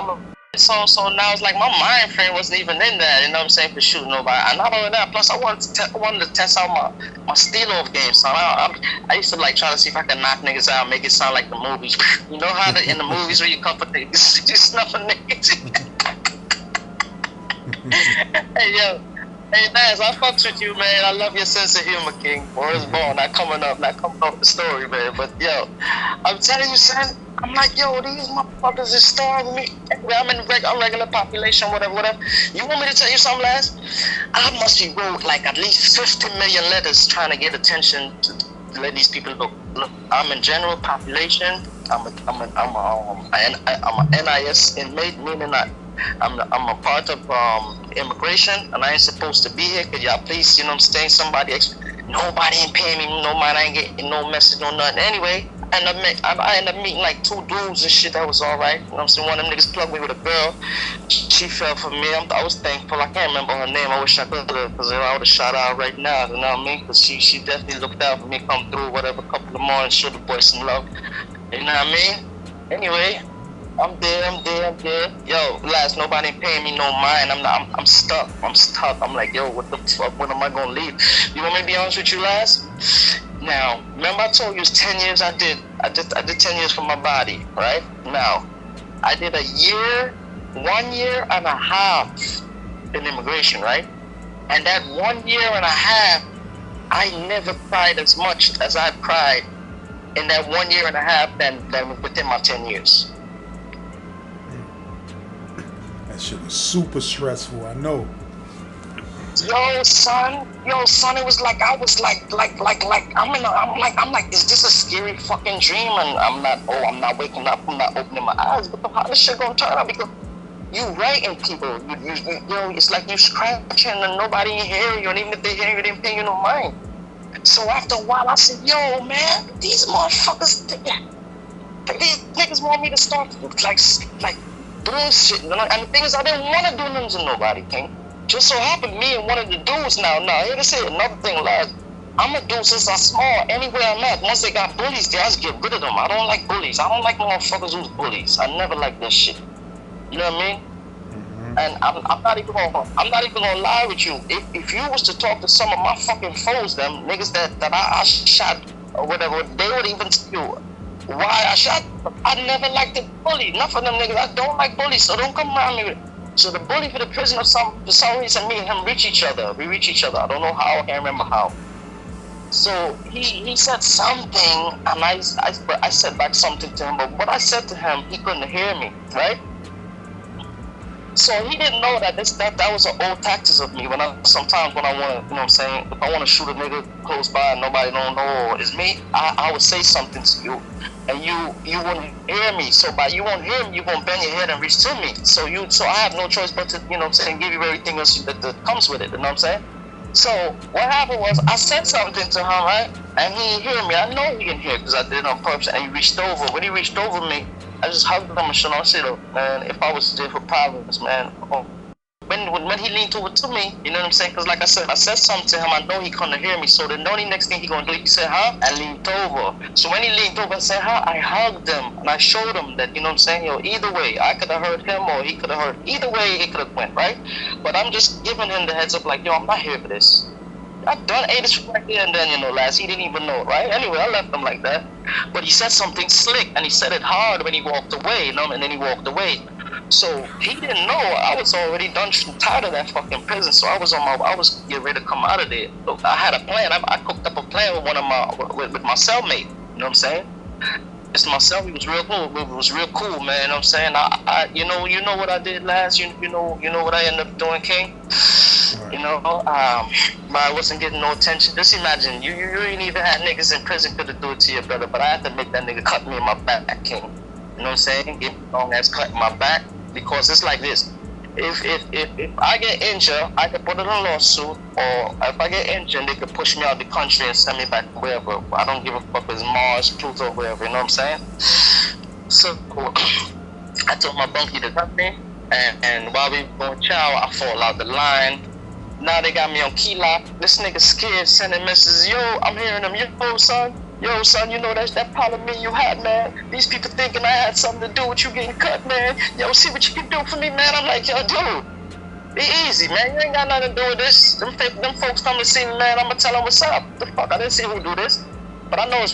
So now it's like my mind frame wasn't even in that, you know what I'm saying, for shooting nobody. And not only that, plus I wanted to test out my steal-off game, son. I used to like try to see if I could knock niggas out, make it sound like the movies. You know how in the movies where you come for niggas, you snuff a niggas. Hey, yo. Hey, Naz, I fucks with you, man. I love your sense of humor, King. Where's born? Not coming up the story, man. But, yo, I'm telling you, son, I'm like, yo, these motherfuckers is starving me. I'm in regular population, whatever. You want me to tell you something, Laz? I must be wrote like at least 50 million letters trying to get attention to let these people look. I'm in general population. I'm a NIS inmate, meaning I'm a part of immigration, and I ain't supposed to be here. Could y'all please, you know what I'm saying, nobody ain't paying me no mind. I ain't getting no message, no nothing. Anyway, I ended up meeting like 2 dudes and shit. That was all right. You know what I'm saying? One of them niggas plugged me with a girl. She fell for me. I was thankful. I can't remember her name. I wish I could have, because I would have shot out right now. You know what I mean? Because she definitely looked out for me, come through, whatever, a couple of more, and show the boy some love. You know what I mean? Anyway, I'm there. Yo, Laz, nobody paying me no mind. I'm stuck. I'm like, yo, what the fuck? When am I gonna leave? You want me to be honest with you, Laz? Now, remember I told you it's 10 years I did 10 years for my body, right? Now, I did 1 year and a half in immigration, right? And that 1 year and a half, I never cried as much as I cried in that 1 year and a half than within my 10 years. That shit was super stressful, I know. Yo, son, it was like I was like I'm like, is this a scary fucking dream? And I'm not waking up, I'm not opening my eyes. But how this shit gonna turn out? Because you writing people, you know, it's like you scratching and nobody hear you, and even if they hear you, they didn't pay you no mind. So after a while, I said, yo, man, these motherfuckers, these niggas want me to start like doing shit. And the thing is, I didn't want to do nothing to nobody, King. Just so happened, me and one of the dudes now, here to say another thing, lad. I'm a dude since I'm small. Anywhere I'm at, once they got bullies, they just get rid of them. I don't like bullies. I don't like motherfuckers who's bullies. I never like that shit. You know what I mean? Mm-hmm. And I'm not even gonna lie with you. If you was to talk to some of my fucking foes, them niggas that I shot or whatever, they would even tell you why I shot them. I never liked the bully. Enough of them niggas. I don't like bullies, so don't come around me with it. So the bully for the prison, for some reason, me and him reach each other. We reach each other. I don't know how. I can't remember how. So he said something, and I said back something to him. But what I said to him, he couldn't hear me, right? So he didn't know that that was an old tactics of me. Sometimes when I want to, you know what I'm saying, if I want to shoot a nigga close by and nobody don't know it's me, I would say something to you, and you wouldn't hear me. So by you won't hear me, you won't bend your head and reach to me. So I have no choice but to, you know what I'm saying, give you everything else that comes with it. You know what I'm saying? So what happened was I said something to him, right? And he didn't hear me. I know he didn't hear because I did it on purpose. And he reached over. When he reached over me, I just hugged him and shit. I said, man, if I was there for problems, man. When he leaned over to me, you know what I'm saying? Because like I said something to him. I know he couldn't hear me. So the only next thing he gonna do, he said, huh? And leaned over. So when he leaned over and said, huh? I hugged him and I showed him that, you know what I'm saying? Yo, either way, I could have hurt him or he could have hurt. Either way, it could have went, right? But I'm just giving him the heads up, like, yo, I'm not here for this. I done ate this right there and then, you know, last he didn't even know, right? Anyway, I left him like that. But he said something slick and he said it hard when he walked away, you know, and then he walked away. So he didn't know I was already done tired of that fucking prison. So I was getting ready to come out of there. I had a plan. I cooked up a plan with my cellmate. You know what I'm saying? It's my cellmate. He was real cool. It was real cool, man. You know what I'm saying? I you know what I did last. You know what I ended up doing, King. You know, but I wasn't getting no attention. Just imagine, you ain't even had niggas in prison could have do it to your brother, but I had to make that nigga cut me in my back, King. You know what I'm saying? Give me a long ass cut in my back, because it's like this. If I get injured, I can put in a lawsuit, or if I get injured, they could push me out of the country and send me back wherever. I don't give a fuck if it's Mars, Pluto, wherever, you know what I'm saying? So I told my bunkie to cut me, and while we were going chow, I fall out the line. Now they got me on key lock. This nigga scared, sending messages. Yo, I'm hearing them. Yo, son, you know that problem me you had, man. These people thinking I had something to do with you getting cut, man. Yo, see what you can do for me, man. I'm like, yo, dude, be easy, man. You ain't got nothing to do with this. Them folks come to see me, man. I'm gonna tell them what's up. The fuck, I didn't see who do this. But I know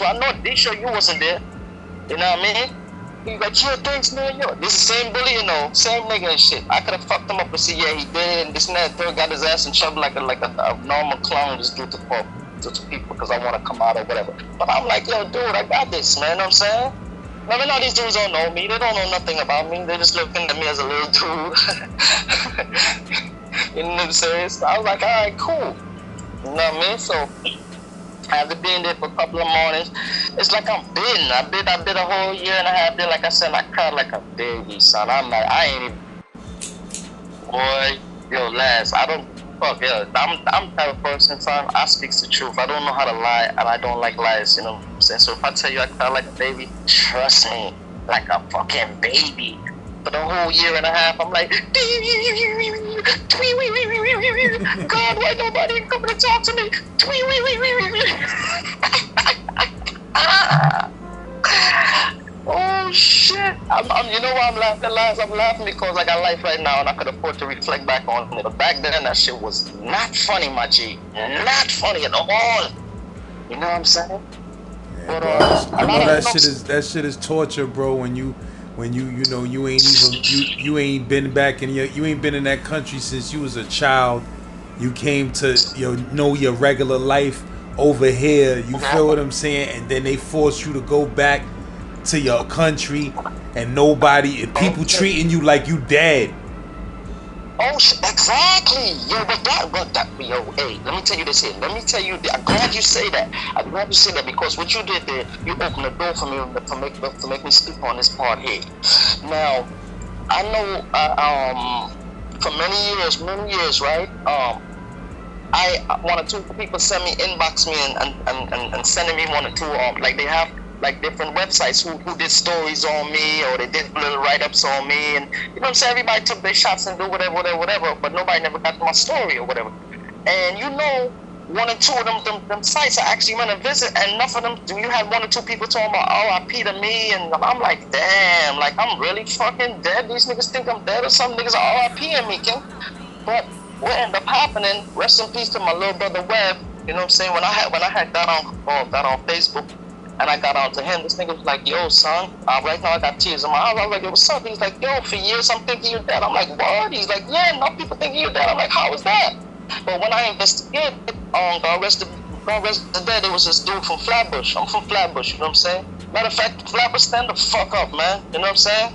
they sure you wasn't there. You know what I mean? He like, yo, thanks, man, yo. This is the same bully, you know, same nigga and shit. I could have fucked him up and said, yeah, he did, and this and that. Third got his ass in trouble like a normal clown just do to people because I want to come out or whatever. But I'm like, yo, dude, I got this, man, you know what I'm saying? I mean, all these dudes don't know me. They don't know nothing about me. They're just looking at me as a little dude. You know what I'm saying? So I was like, all right, cool. You know what I mean? So after being there for a couple of mornings, it's like I'm bitten. I bit a whole year and a half there. Like I said, I cried like a baby, son. I'm like, I ain't even, boy, yo, lads, I don't, fuck, yo, I'm the type of person, son, I speak the truth. I don't know how to lie, and I don't like lies, you know what I'm saying? So if I tell you I cry like a baby, trust me, like a fucking baby. For the whole year and a half, I'm like, God, why nobody coming to talk to me? Oh shit! You know why I'm laughing, lads? I'm laughing because I got life right now and I could afford to reflect back on it. But back then, that shit was not funny, my G. Not funny at all. You know what I'm saying? Yeah, But bro. a I lot know of, that shit is torture, bro. When you know you ain't even you ain't been back in you ain't been in that country since you was a child. You came to know your regular life over here. You feel what I'm saying? And then they force you to go back to your country, and nobody and people treating you like you dead. oh, exactly. Yo, yo, hey, let me tell you this here. Let me tell you, I'm glad you say that. I'm glad you say that because what you did there, you opened the door for me to make me speak on this part here. Now, I know, for many years, right? I one or two people send me, inbox me, and sending me one or two, like they have like different websites who did stories on me, or they did little write-ups on me, and you know what I'm saying, everybody took their shots and do whatever, but nobody never got my story or whatever. And you know, one or two of them sites I actually went to visit, and enough of them, you had one or two people talking about RIP to me, and I'm like, damn, like I'm really fucking dead. These niggas think I'm dead, or some niggas are RIP-ing me, King. But what ended up happening, rest in peace to my little brother Webb, you know what I'm saying? When I had got on Facebook and I got on to him, this nigga was like, yo, son, right now I got tears in my eyes. I was like, yo, what's up? He's like, yo, for years I'm thinking you're dead. I'm like, what? He's like, yeah, now people thinking you're dead. I'm like, how is that? But when I investigated, God rest the dead, it was this dude from Flatbush. I'm from Flatbush, you know what I'm saying? Matter of fact, Flatbush, stand the fuck up, man. You know what I'm saying?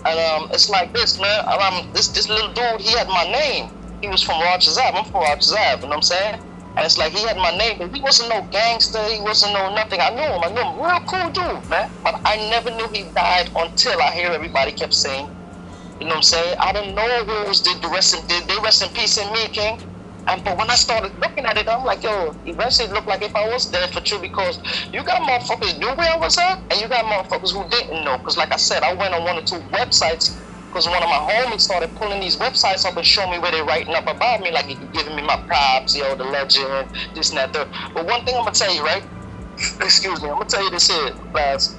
And it's like this, man. This little dude, he had my name. He was from Rogers Ave. I'm from Rogers Ave, you know what I'm saying? And it's like he had my name, but he wasn't no gangster. He wasn't no nothing. I knew him. Real cool dude, man. But I never knew he died until I hear everybody kept saying, you know what I'm saying? I don't know who was did they rest in peace in me, King. But when I started looking at it, I'm like, yo, eventually it looked like if I was dead for true, because you got motherfuckers knew where I was at, and you got motherfuckers who didn't know. Because like I said, I went on one or two websites, because one of my homies started pulling these websites up and showing me where they writing up about me, like he giving me my props, yo, the legend, this and that, third. But one thing I'm going to tell you, right? Excuse me, I'm going to tell you this here, guys.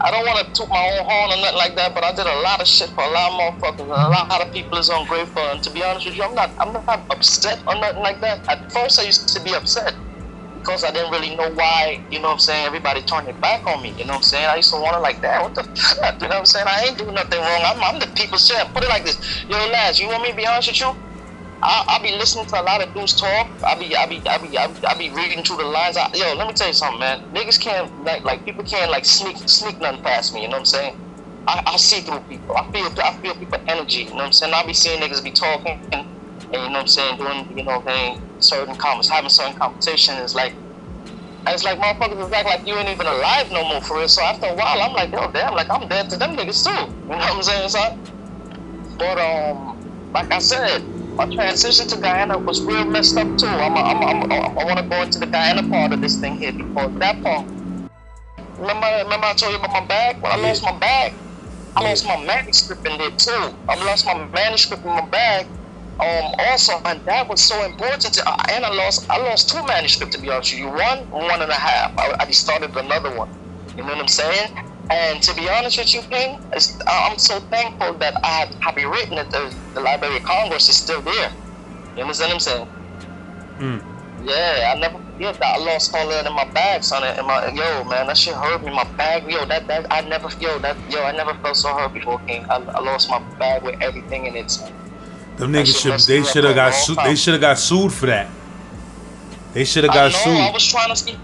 I don't want to toot my own horn or nothing like that, but I did a lot of shit for a lot of motherfuckers, and a lot of people is ungrateful. And to be honest with you, I'm not upset or nothing like that. At first, I used to be upset because I didn't really know why, you know what I'm saying, everybody turned their back on me, you know what I'm saying? I used to want to like, damn, what the fuck, you know what I'm saying? I ain't doing nothing wrong. I'm the people's champ. Put it like this. Yo, lads, you want me to be honest with you? I'll be listening to a lot of dudes talk. I'll be reading through the lines. Yo, let me tell you something, man. Niggas can't like people can't like sneak nothing past me. You know what I'm saying? I see through people. I feel people energy. You know what I'm saying? I'll be seeing niggas be talking and you know what I'm saying, doing, you know, having certain conversations. Like, and it's like motherfuckers is like you ain't even alive no more for real. So after a while, I'm like, yo, damn, like I'm dead to them niggas too. You know what I'm saying, son? But like I said, my transition to Guyana was real messed up too. I want to go into the Guyana part of this thing here, because that part. Remember I told you about my bag? When I lost my bag, I lost my manuscript in there too. I lost my manuscript in my bag. Also, and that was so important. And I lost two manuscripts, to be honest with you. One and a half. I started another one. You know what I'm saying? And to be honest with you, King, I'm so thankful that I have been written that the Library of Congress is still there. You understand what I'm saying? Yeah, I never forget that. I lost all that in my bag, son. Yo, man, that shit hurt me. My bag, yo, I never felt so hurt before, King. I lost my bag with everything in it, son. Them niggas should have got sued for that. They should have got sued. I was trying to see.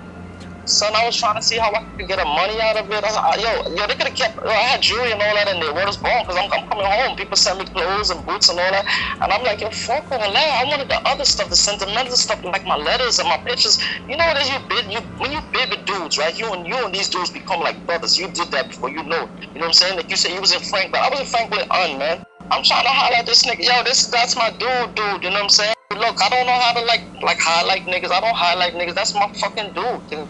Son, I was trying to see how I could get money out of it. Yo, they could have kept. I had jewelry and all that in there. What is wrong? Because I'm coming home. People send me clothes and boots and all that, and I'm like, yo, fuck all that. I wanted the other stuff, the sentimental stuff, like my letters and my pictures. You know what it is? When you bid with dudes, right? You and these dudes become like brothers. You did that before, you know. You know what I'm saying? Like you said, you was in Franklin. I was in Franklin, man. I'm trying to highlight this nigga. Yo, that's my dude. You know what I'm saying? Look, I don't know how to like highlight niggas. I don't highlight niggas. That's my fucking dude.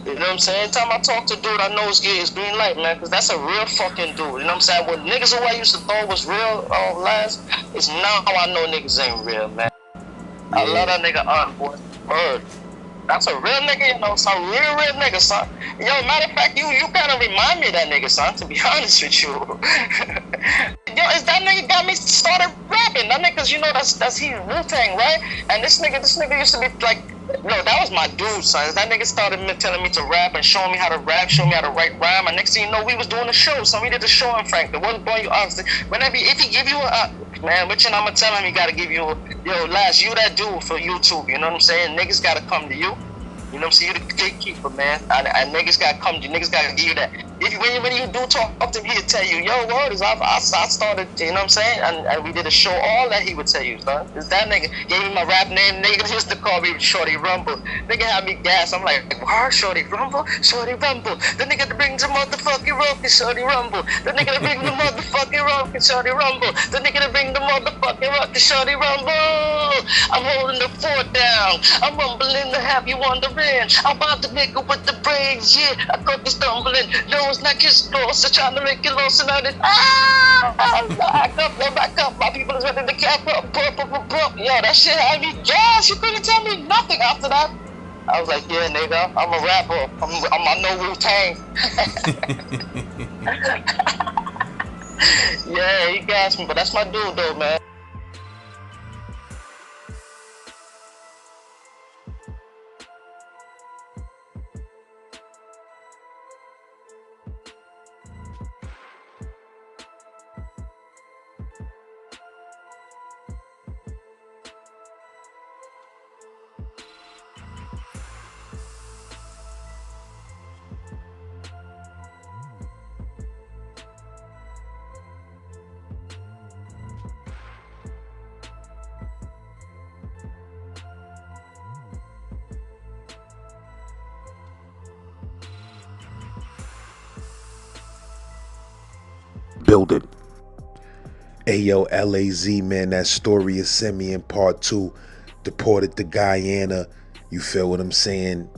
You know what I'm saying? Every time I talk to dude, I know it's green light, man, because that's a real fucking dude. You know what I'm saying? When niggas who I used to thought was real last, it's now I know niggas ain't real, man. Yeah. I love that nigga boy. Word. That's a real nigga, you know, some real nigga, son. Yo, matter of fact, you kind of remind me of that nigga, son, to be honest with you. Yo, is that nigga got me started rapping. That nigga's, you know, that's he Wu-Tang, right? And this nigga used to be like No, that was my dude, son. That nigga started telling me to rap and showing me how to rap, showing me how to write rhyme. And next thing you know, we was doing a show. So we did the show in Franklin. Wasn't blowing you honestly. Whenever, if he give you a man, which I'ma tell him he gotta give you a, yo, Lash, you that dude for YouTube. You know what I'm saying? Niggas gotta come to you. You know what I'm saying? You the gatekeeper, man. And niggas gotta come to you. Niggas gotta give you that. When you do talk to him, he'll tell you, yo, word is I started, you know what I'm saying? And we did a show, all that he would tell you, son. Is that nigga gave me my rap name, niggas used to call me Shorty Rumble. Nigga had me gas. I'm like, word, Shorty Rumble? Shorty Rumble. The nigga that brings the motherfucking rocket, Shorty Rumble. The nigga that brings the motherfucking rocket, Shorty Rumble. The nigga that brings the motherfucking rocket, Shorty Rumble. I'm holding the fort down. I'm rumbling to have you wondering. I'm about to make it with the brains, yeah. I caught you stumbling. No, it's not just lost. They're trying to make it lost and I did. Back up. My people is ready to cap up. Yo, that shit had me gas. You couldn't tell me nothing after that. I was like, yeah, nigga, I'm a rapper. I'm no Wu-Tang. Yeah, he gassed me, but that's my dude, though, man. Build it. Ayo, LAZ, man, that story of Simeon part 2, deported to Guyana. You feel what I'm saying?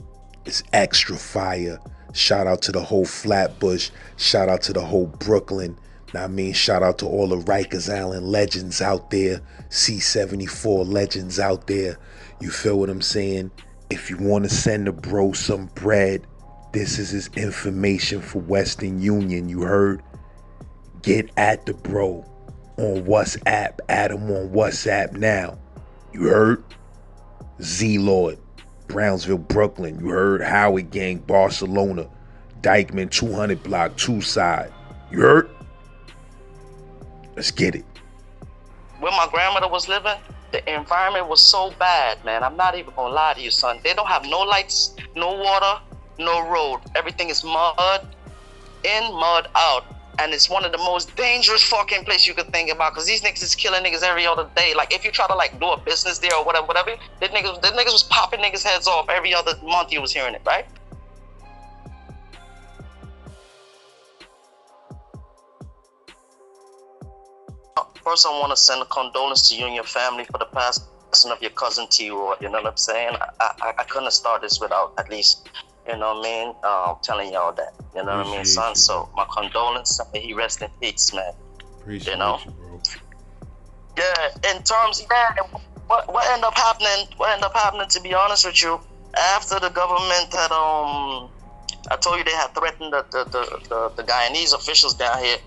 It's extra fire. Shout out to the whole Flatbush. Shout out to the whole Brooklyn. Now, I mean, shout out to all the Rikers Island legends out there. C-74 legends out there. You feel what I'm saying? If you want to send the bro some bread, this is his information for Western Union. You heard? Get at the bro on WhatsApp. Add him on WhatsApp now. You heard? Z-Lord, Brownsville, Brooklyn. You heard? Howard Gang, Barcelona. Dykeman, 200 block, 2 side. You heard? Let's get it. Where my grandmother was living, the environment was so bad, man. I'm not even gonna lie to you, son. They don't have no lights, no water, no road. Everything is mud in, mud out. And it's one of the most dangerous fucking places you could think about, because these niggas is killing niggas every other day. Like, if you try to, like, do a business there or whatever, the niggas was popping niggas' heads off every other month you was hearing it, right? First, I want to send a condolence to you and your family for the passing of your cousin T-Roy. You know what I'm saying? I couldn't have started this without at least, you know what I mean, telling y'all that. You know what I mean, son? So my condolence. May he rest in peace, man. Appreciate you know? you, bro. Yeah, in terms of that, what ended up happening? What ended up happening? To be honest with you, after the government had I told you they had threatened the Guyanese officials down here,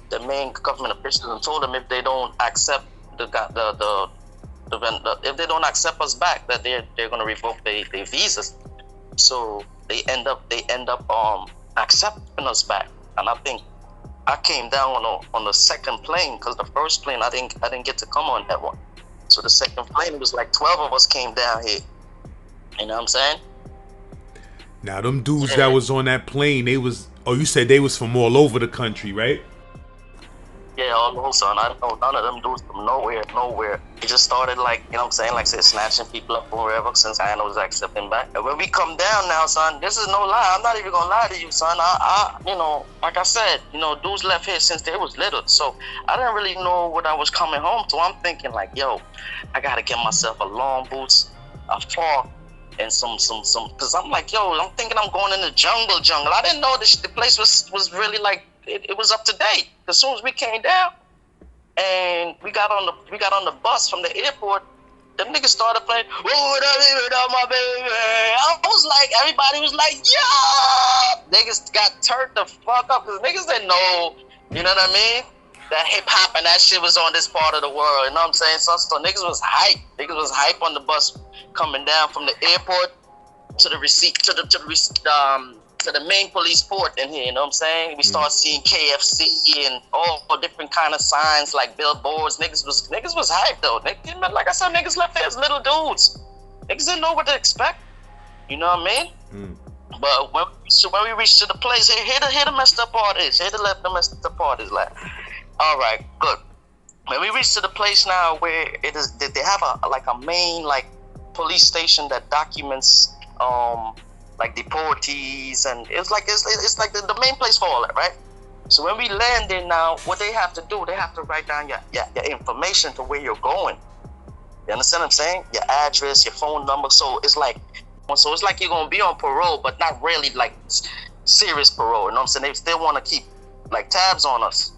the main government officials, and told them if they don't accept if they don't accept us back, that they're gonna revoke their visas. So they end up accepting us back, and I think I came down on the second plane, because the first plane I didn't get to come on that one. So the second plane, it was like 12 of us came down here. You know what I'm saying? Now them dudes that was on that plane, you said they was from all over the country, right? Yeah, all over, son. I don't know none of them dudes from nowhere. It just started, like, you know what I'm saying, like, say, snatching people up from wherever, since I was accepting back. And when we come down now, son, this is no lie. I'm not even gonna lie to you, son. I you know, like I said, you know, dudes left here since they was little, so I didn't really know what I was coming home to. I'm thinking, like, yo, I gotta get myself a long boots, a fork, and some, because I'm like, yo, I'm thinking I'm going in the jungle. I didn't know the place was really, like, it was up to date. As soon as we came down and we got on the bus from the airport, them niggas started playing, "Oh, without my baby." I was like, everybody was like, "Yo!" Niggas got turned the fuck up, because niggas didn't know, you know what I mean? that hip hop and that shit was on this part of the world. You know what I'm saying? So niggas was hype. Niggas was hype on the bus coming down from the airport to the to the main police port in here. You know what I'm saying? We start seeing KFC and all different kind of signs like billboards. Niggas was hype though. Like I said, niggas left here as little dudes. Niggas didn't know what to expect. You know what I mean? But when we reached to the place, here the messed up part is. Here the messed up part is like. All right, good. When we reach to the place now where it is, they have a main like police station that documents like deportees, and it's like the main place for all that, right? So when we land there now, what they have to do, they have to write down your information to where you're going. You understand what I'm saying? Your address, your phone number. So it's like you're gonna be on parole, but not really like serious parole. You know what I'm saying? They still want to keep like tabs on us.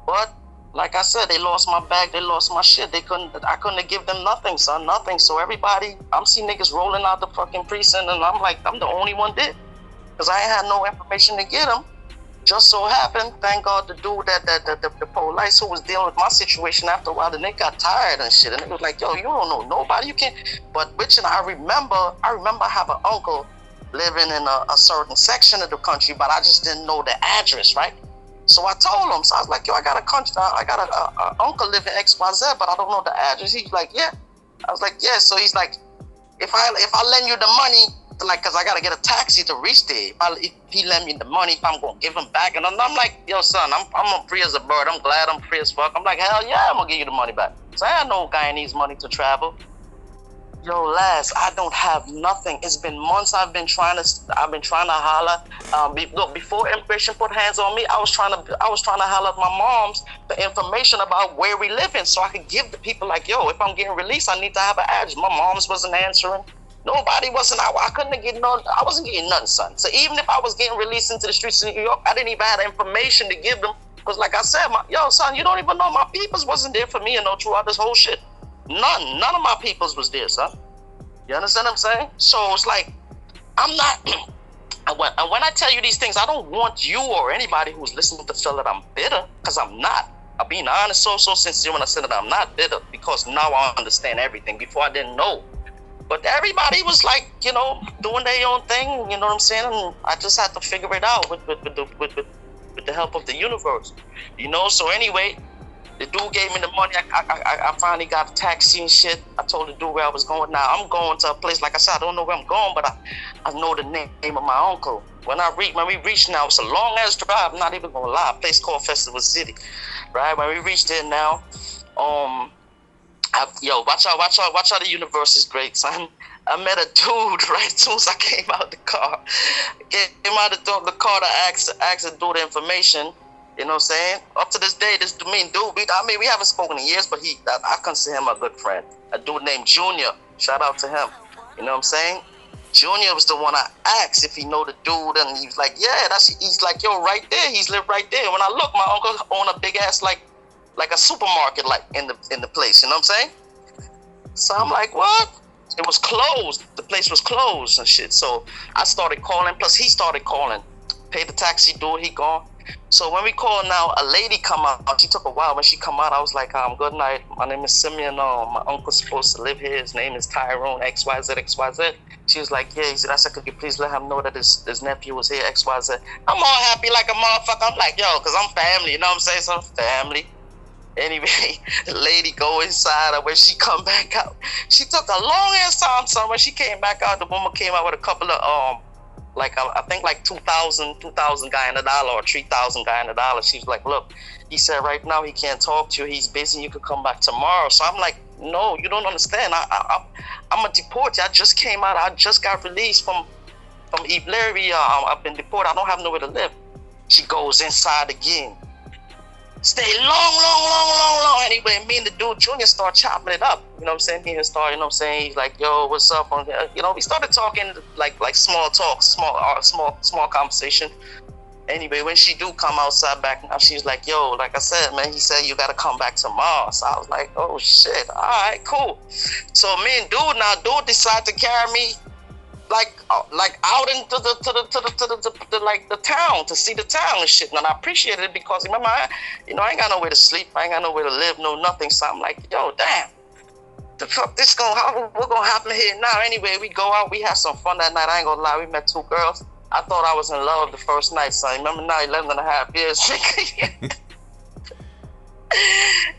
But like I said, they lost my bag, they lost my shit. I couldn't give them nothing, son, nothing. So everybody, I'm seeing niggas rolling out the fucking precinct, and I'm like, I'm the only one did, because I ain't had no information to get them. Just so happened, thank God, the dude the police who was dealing with my situation, after a while, the nigga got tired and shit, and they was like, yo, you don't know nobody, you can't. But bitch, and I remember I have an uncle living in a certain section of the country, but I just didn't know the address, right? So I told him, so I was like, yo, I got a uncle living XYZ, but I don't know the address. He's like, yeah. I was like, yeah. So he's like, if I lend you the money, like, cause I gotta get a taxi to reach there. If he lend me the money, if I'm gonna give him back, and I'm like, yo, son, I'm free as a bird. I'm glad I'm free as fuck. I'm like, hell yeah, I'm gonna give you the money back. So I had no Guyanese money to travel. Yo, Laz, I don't have nothing. It's been months I've been trying to holler. Look, before immigration put hands on me, I was trying to holler at my moms the information about where we live in, so I could give the people like, yo, if I'm getting released, I need to have an address. My moms wasn't answering. Nobody wasn't. I couldn't get no. I wasn't getting nothing, son. So even if I was getting released into the streets of New York, I didn't even have the information to give them, because like I said, yo, son, you don't even know my peoples wasn't there for me, throughout this whole shit. None of my peoples was there, son. You understand what I'm saying? So it's like, I'm not, and when I tell you these things, I don't want you or anybody who's listening to feel that I'm bitter, because I'm not. I'm being honest, so sincere when I said that I'm not bitter, because now I understand everything. Before I didn't know. But everybody was like, doing their own thing, you know what I'm saying? And I just had to figure it out with the help of the universe. So anyway, the dude gave me the money. I finally got a taxi and shit. I told the dude where I was going. Now I'm going to a place, like I said, I don't know where I'm going, but I know the name of my uncle. When we reached now, it's a long ass drive. I'm not even gonna lie. A place called Festival City, right? When we reached there now, watch out! The universe is great, son. I met a dude right as soon as I came out the car. Came out the car to ask the dude the information. You know what I'm saying? Up to this day, this dude, we haven't spoken in years, but I consider him a good friend. A dude named Junior. Shout out to him. You know what I'm saying? Junior was the one I asked if he know the dude, and he was like, yeah, he's like, yo, right there. He's lived right there. When I look, my uncle owned a big ass like a supermarket like in the place. You know what I'm saying? So I'm like, what? It was closed. The place was closed and shit. So I started calling. Plus he started calling. Paid the taxi dude. He gone. So when we call now, a lady come out. She took a while. When she come out, I was like, good night. My name is Simeon. My uncle's supposed to live here. His name is Tyrone, XYZ. She was like, yeah. He said, I said, could you please let him know that his nephew was here, XYZ. I'm all happy like a motherfucker. I'm like, yo, because I'm family. You know what I'm saying? So I'm family. Anyway, the lady go inside, and when she come back out, she took a long ass time, son. When she came back out, the woman came out with a couple of I think like 2,000 Guyana dollar or 3,000 Guyana dollar. She was like, look, he said right now he can't talk to you. He's busy. You could come back tomorrow. So I'm like, no, you don't understand. I'm a deported. I just came out. I just got released from Iberia. I've been deported. I don't have nowhere to live. She goes inside again. Stay long. Anyway, me and the dude Junior start chopping it up. You know what I'm saying? He started, you know what I'm saying? He's like, yo, what's up? We started talking like small talk, small conversation. Anyway, when she do come outside back now, she's like, yo, like I said, man, he said you gotta come back tomorrow. So I was like, oh shit, all right, cool. So me and dude decide to carry me like like out into the like the town to see the town and shit. And I appreciated it because remember, I ain't got nowhere to sleep, I ain't got nowhere to live, no nothing. So I'm like, yo, damn, the fuck this what gonna happen here now? Anyway, we go out, we had some fun that night. I ain't gonna lie, we met 2 girls. I thought I was in love the first night, son. Remember now, 11 and a half years.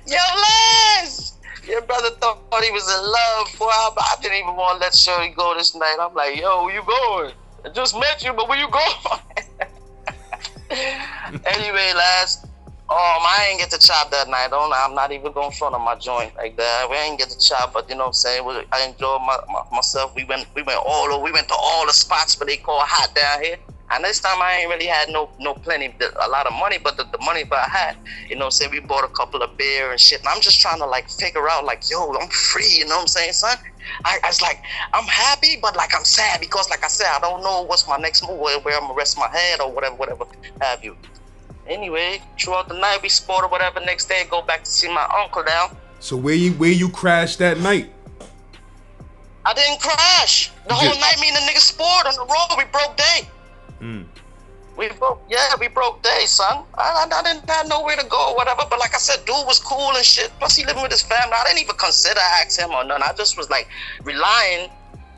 Yo, Les! Your brother thought he was in love. Boy, I didn't even want to let Shirley go this night. I'm like, yo, where you going? I just met you, but where you going? Anyway, Les, I ain't get to chop that night. I'm not even going front of my joint like that. We ain't get to chop, but you know what I'm saying? I enjoyed myself. We went all over. We went to all the spots where they call hot down here. And this time I ain't really had a lot of money, but the money that I had, you know what I'm saying, we bought a couple of beer and shit. And I'm just trying to like figure out like, yo, I'm free, you know what I'm saying, son? I was like, I'm happy, but like I'm sad because like I said, I don't know what's my next move, where I'm gonna rest my head or whatever have you. Anyway, throughout the night we sported whatever. Next day go back to see my uncle down. So where you crashed that night? I didn't crash. The whole night me and the nigga sport on the road, we broke day. We broke day, son. I didn't have nowhere to go or whatever, but like I said, dude was cool and shit. Plus he living with his family. I didn't even consider asking him or nothing. I just was like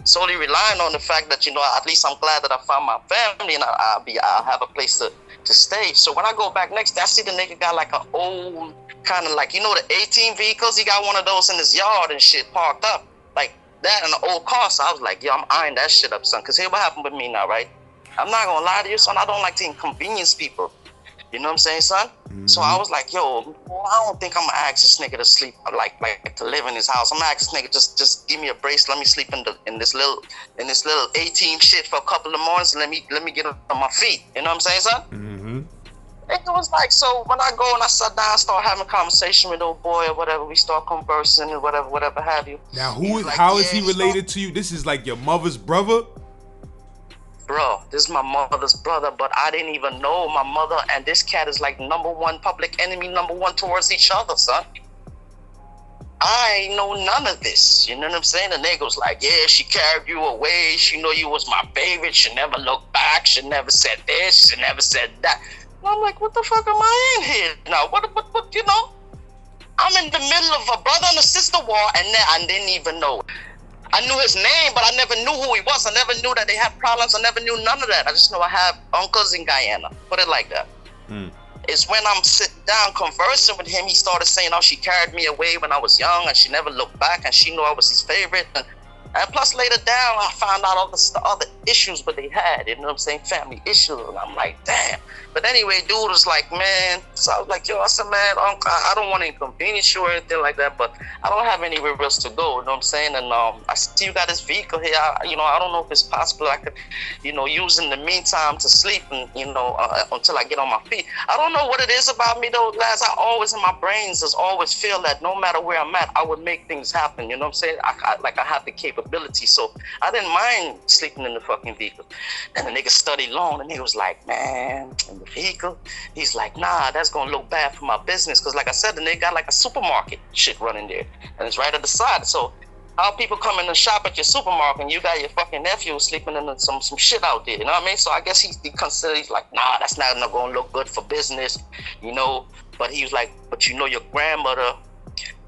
solely relying on the fact that, you know, at least I'm glad that I found my family and I'll have a place to stay. So when I go back next day, I see the nigga got like an old kind of like, you know, the 18 vehicles. He got one of those in his yard and shit parked up like that in an old car. So I was like, yo, I'm eyeing that shit up, son. Cause here what happened with me now, right? I'm not gonna lie to you, son. I don't like to inconvenience people. You know what I'm saying, son? Mm-hmm. So I was like, yo, I don't think I'm gonna ask this nigga to sleep, like to live in his house. I'm gonna ask this nigga just give me a brace, let me sleep in this little 18 shit for a couple of mornings, and let me get on my feet. You know what I'm saying, son? Mm-hmm. It was like, so when I go and I sat down, start having a conversation with old boy or whatever, we start conversing and whatever have you. Now, how is he related to you? This is like your mother's brother? Bro, this is my mother's brother, but I didn't even know my mother and this cat is like number one public enemy, number one towards each other, son. I ain't know none of this. You know what I'm saying? The nigga was like, yeah, she carried you away. She know you was my favorite. She never looked back. She never said this. She never said that. And I'm like, what the fuck am I in here now? What, you know? I'm in the middle of a brother and a sister war, and I didn't even know it. I knew his name, but I never knew who he was. I never knew that they had problems. I never knew none of that. I just know I have uncles in Guyana. Put it like that. It's when I'm sitting down conversing with him, he started saying, oh, she carried me away when I was young and she never looked back and she knew I was his favorite. And plus later down, I found out all the other issues but they had, you know what I'm saying, family issues. And I'm like, damn. But anyway, dude was like, man, so I was like, yo, I said, man, I don't want to inconvenience you or anything like that, but I don't have anywhere else to go, you know what I'm saying? And I see you got this vehicle here. I don't know if it's possible I could, use in the meantime to sleep and, until I get on my feet. I don't know what it is about me though, lads. I always, in my brains, just always feel that no matter where I'm at, I would make things happen, you know what I'm saying? I have the capability, so I didn't mind sleeping in the fucking vehicle. And the nigga studied long, and he was like, man, in the vehicle? He's like, nah, that's gonna look bad for my business, because like I said, the nigga got like a supermarket shit running there, and it's right at the side. So how people come in and shop at your supermarket and you got your fucking nephew sleeping in some shit out there, you know what I mean? So I guess he's like, nah, that's not gonna look good for business, but he was like, but your grandmother,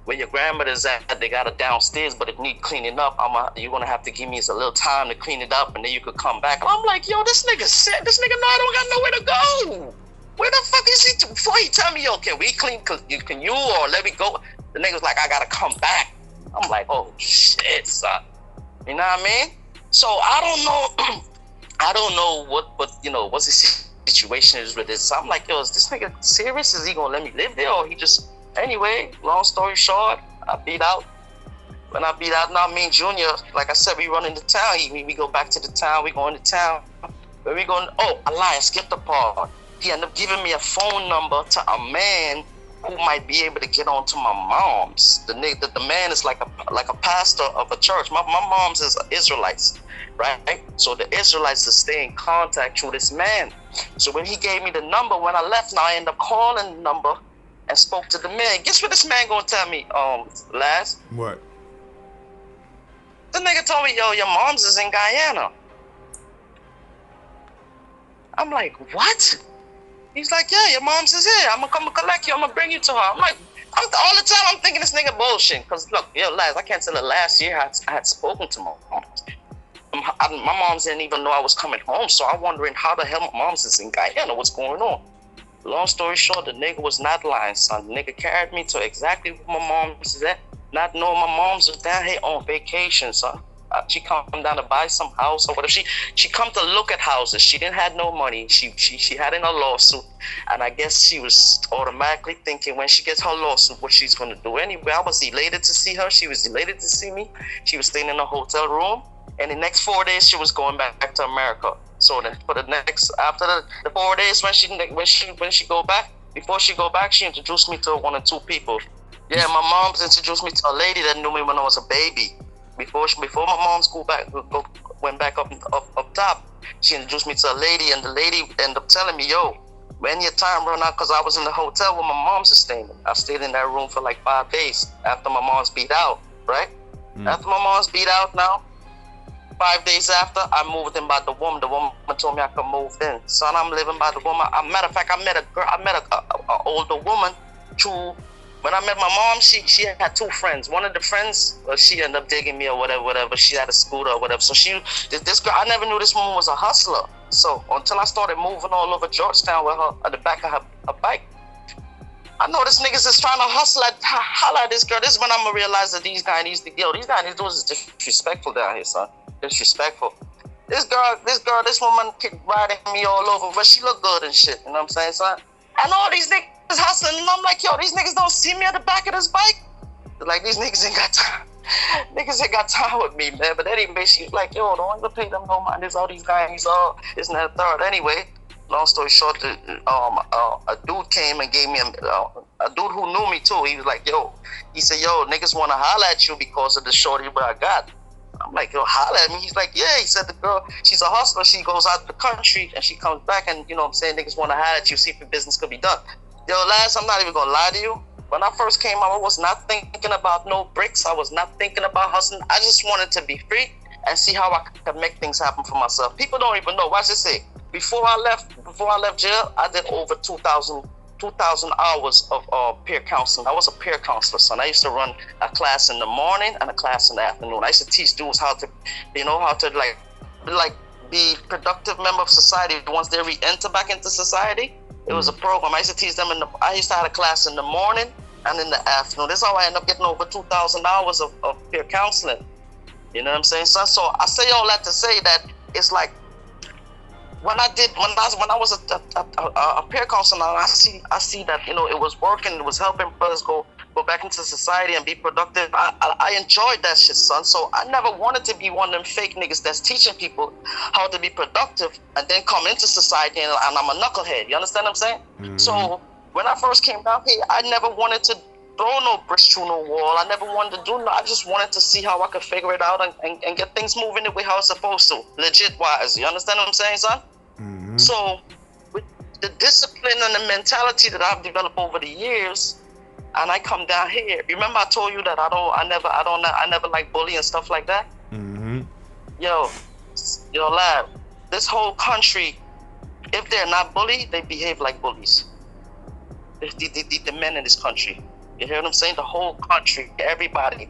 where your grandmother's at, they got it downstairs, but it need cleaning up. You're gonna have to give me a little time to clean it up, and then you could come back. And I'm like, yo, this nigga said, this nigga know I don't got nowhere to go. Where the fuck is he? Before he tell me, yo, can we clean? Can you or let me go? The nigga's like, I gotta come back. I'm like, oh shit, son. You know what I mean? So I don't know what's the situation is with this. So I'm like, yo, is this nigga serious? Is he gonna let me live there, or he just? Anyway, long story short, I beat out. When I beat out, now me and Junior, like I said, we run into town. We go back to the town. We go into town. Where we going? Oh, I skipped the part. He ended up giving me a phone number to a man who might be able to get on to my mom's. The man is like a pastor of a church. My mom's is Israelites, right? So the Israelites is stay in contact through this man. So when he gave me the number, when I left, now I end up calling the number and spoke to the man. Guess what this man gonna tell me, Laz? What? The nigga told me, yo, your mom's is in Guyana. I'm like, what? He's like, yeah, your mom's is here. I'm gonna come and collect you. I'm gonna bring you to her. I'm like, all the time I'm thinking this nigga bullshit. Cause look, lads, I can't tell the last year I had spoken to my mom. My moms didn't even know I was coming home, so I'm wondering how the hell my mom's is in Guyana. What's going on? Long story short, the nigga was not lying, son. The nigga carried me to exactly where my mom's is at, not knowing my mom's was down here on vacation, son. She come down to buy some house or whatever. She come to look at houses. She didn't have no money. She had in a lawsuit, and I guess she was automatically thinking when she gets her lawsuit what she's gonna do. Anyway, I was elated to see her. She was elated to see me. She was staying in a hotel room, and the next 4 days she was going back to America. So then for the next after the 4 days when she go back, before she go back, she introduced me to one or two people. Yeah, my mom's introduced me to a lady that knew me when I was a baby. Before my mom's went back up top, she introduced me to a lady, and the lady ended up telling me, yo, when your time run out, because I was in the hotel where my mom's is staying. I stayed in that room for like 5 days after my mom's beat out, right? After my mom's beat out now, 5 days after, I moved in by the woman. The woman told me I could move in. Son, I'm living by the woman. Matter of fact, I met a girl. I met a older woman who, when I met my mom, she had two friends. One of the friends, she ended up digging me or whatever. She had a scooter or whatever. So this girl, I never knew this woman was a hustler. So until I started moving all over Georgetown with her at the back of her bike, I know this niggas is trying to holler at this girl. This is when I'm gonna realize that these guys, these dudes is disrespectful down here, son. Disrespectful. This woman keep riding me all over, but she look good and shit. You know what I'm saying, son? And all these niggas hustling, and I'm like, yo, these niggas don't see me at the back of this bike. Like, these niggas ain't got time. Niggas ain't got time with me, man. But anyway, she's like, yo, don't even pay them no mind. There's all these guys, this and that third. Anyway, long story short, a dude came and gave me a dude who knew me too. He was like, he said, niggas want to holler at you because of the shorty what I got. I'm like, yo, holler at me. He's like, yeah. He said the girl, she's a hustler. She goes out to the country and she comes back, and you know what I'm saying, niggas want to holler at you, see if your business could be done. Yo, lads, I'm not even gonna lie to you. When I first came out, I was not thinking about no bricks. I was not thinking about hustling. I just wanted to be free and see how I could make things happen for myself. People don't even know. Watch this say. Before I left jail, I did over 2,000 hours of peer counseling. I was a peer counselor, son. I used to run a class in the morning and a class in the afternoon. I used to teach dudes how to like be productive member of society once they re-enter back into society. It was a program. I used to teach them I used to have a class in the morning and in the afternoon. That's how I ended up getting over 2,000 hours of peer counseling. You know what I'm saying, son? So I say all that to say that it's like, when I was a peer counselor, I see that, you know, it was working, it was helping brothers go back into society and be productive. I enjoyed that shit, son. So I never wanted to be one of them fake niggas that's teaching people how to be productive and then come into society and I'm a knucklehead. You understand what I'm saying? Mm-hmm. So when I first came down here, I never wanted to throw no bricks through no wall. I never wanted to do no. I just wanted to see how I could figure it out and get things moving the way how it's supposed to, legit wise. You understand what I'm saying, son? Mm-hmm. So with the discipline and the mentality that I've developed over the years, and I come down here. Remember I told you that I never like bully and stuff like that? Mm-hmm. Yo, lad, this whole country, if they're not bullied, they behave like bullies. The men in this country. You hear what I'm saying? The whole country, everybody,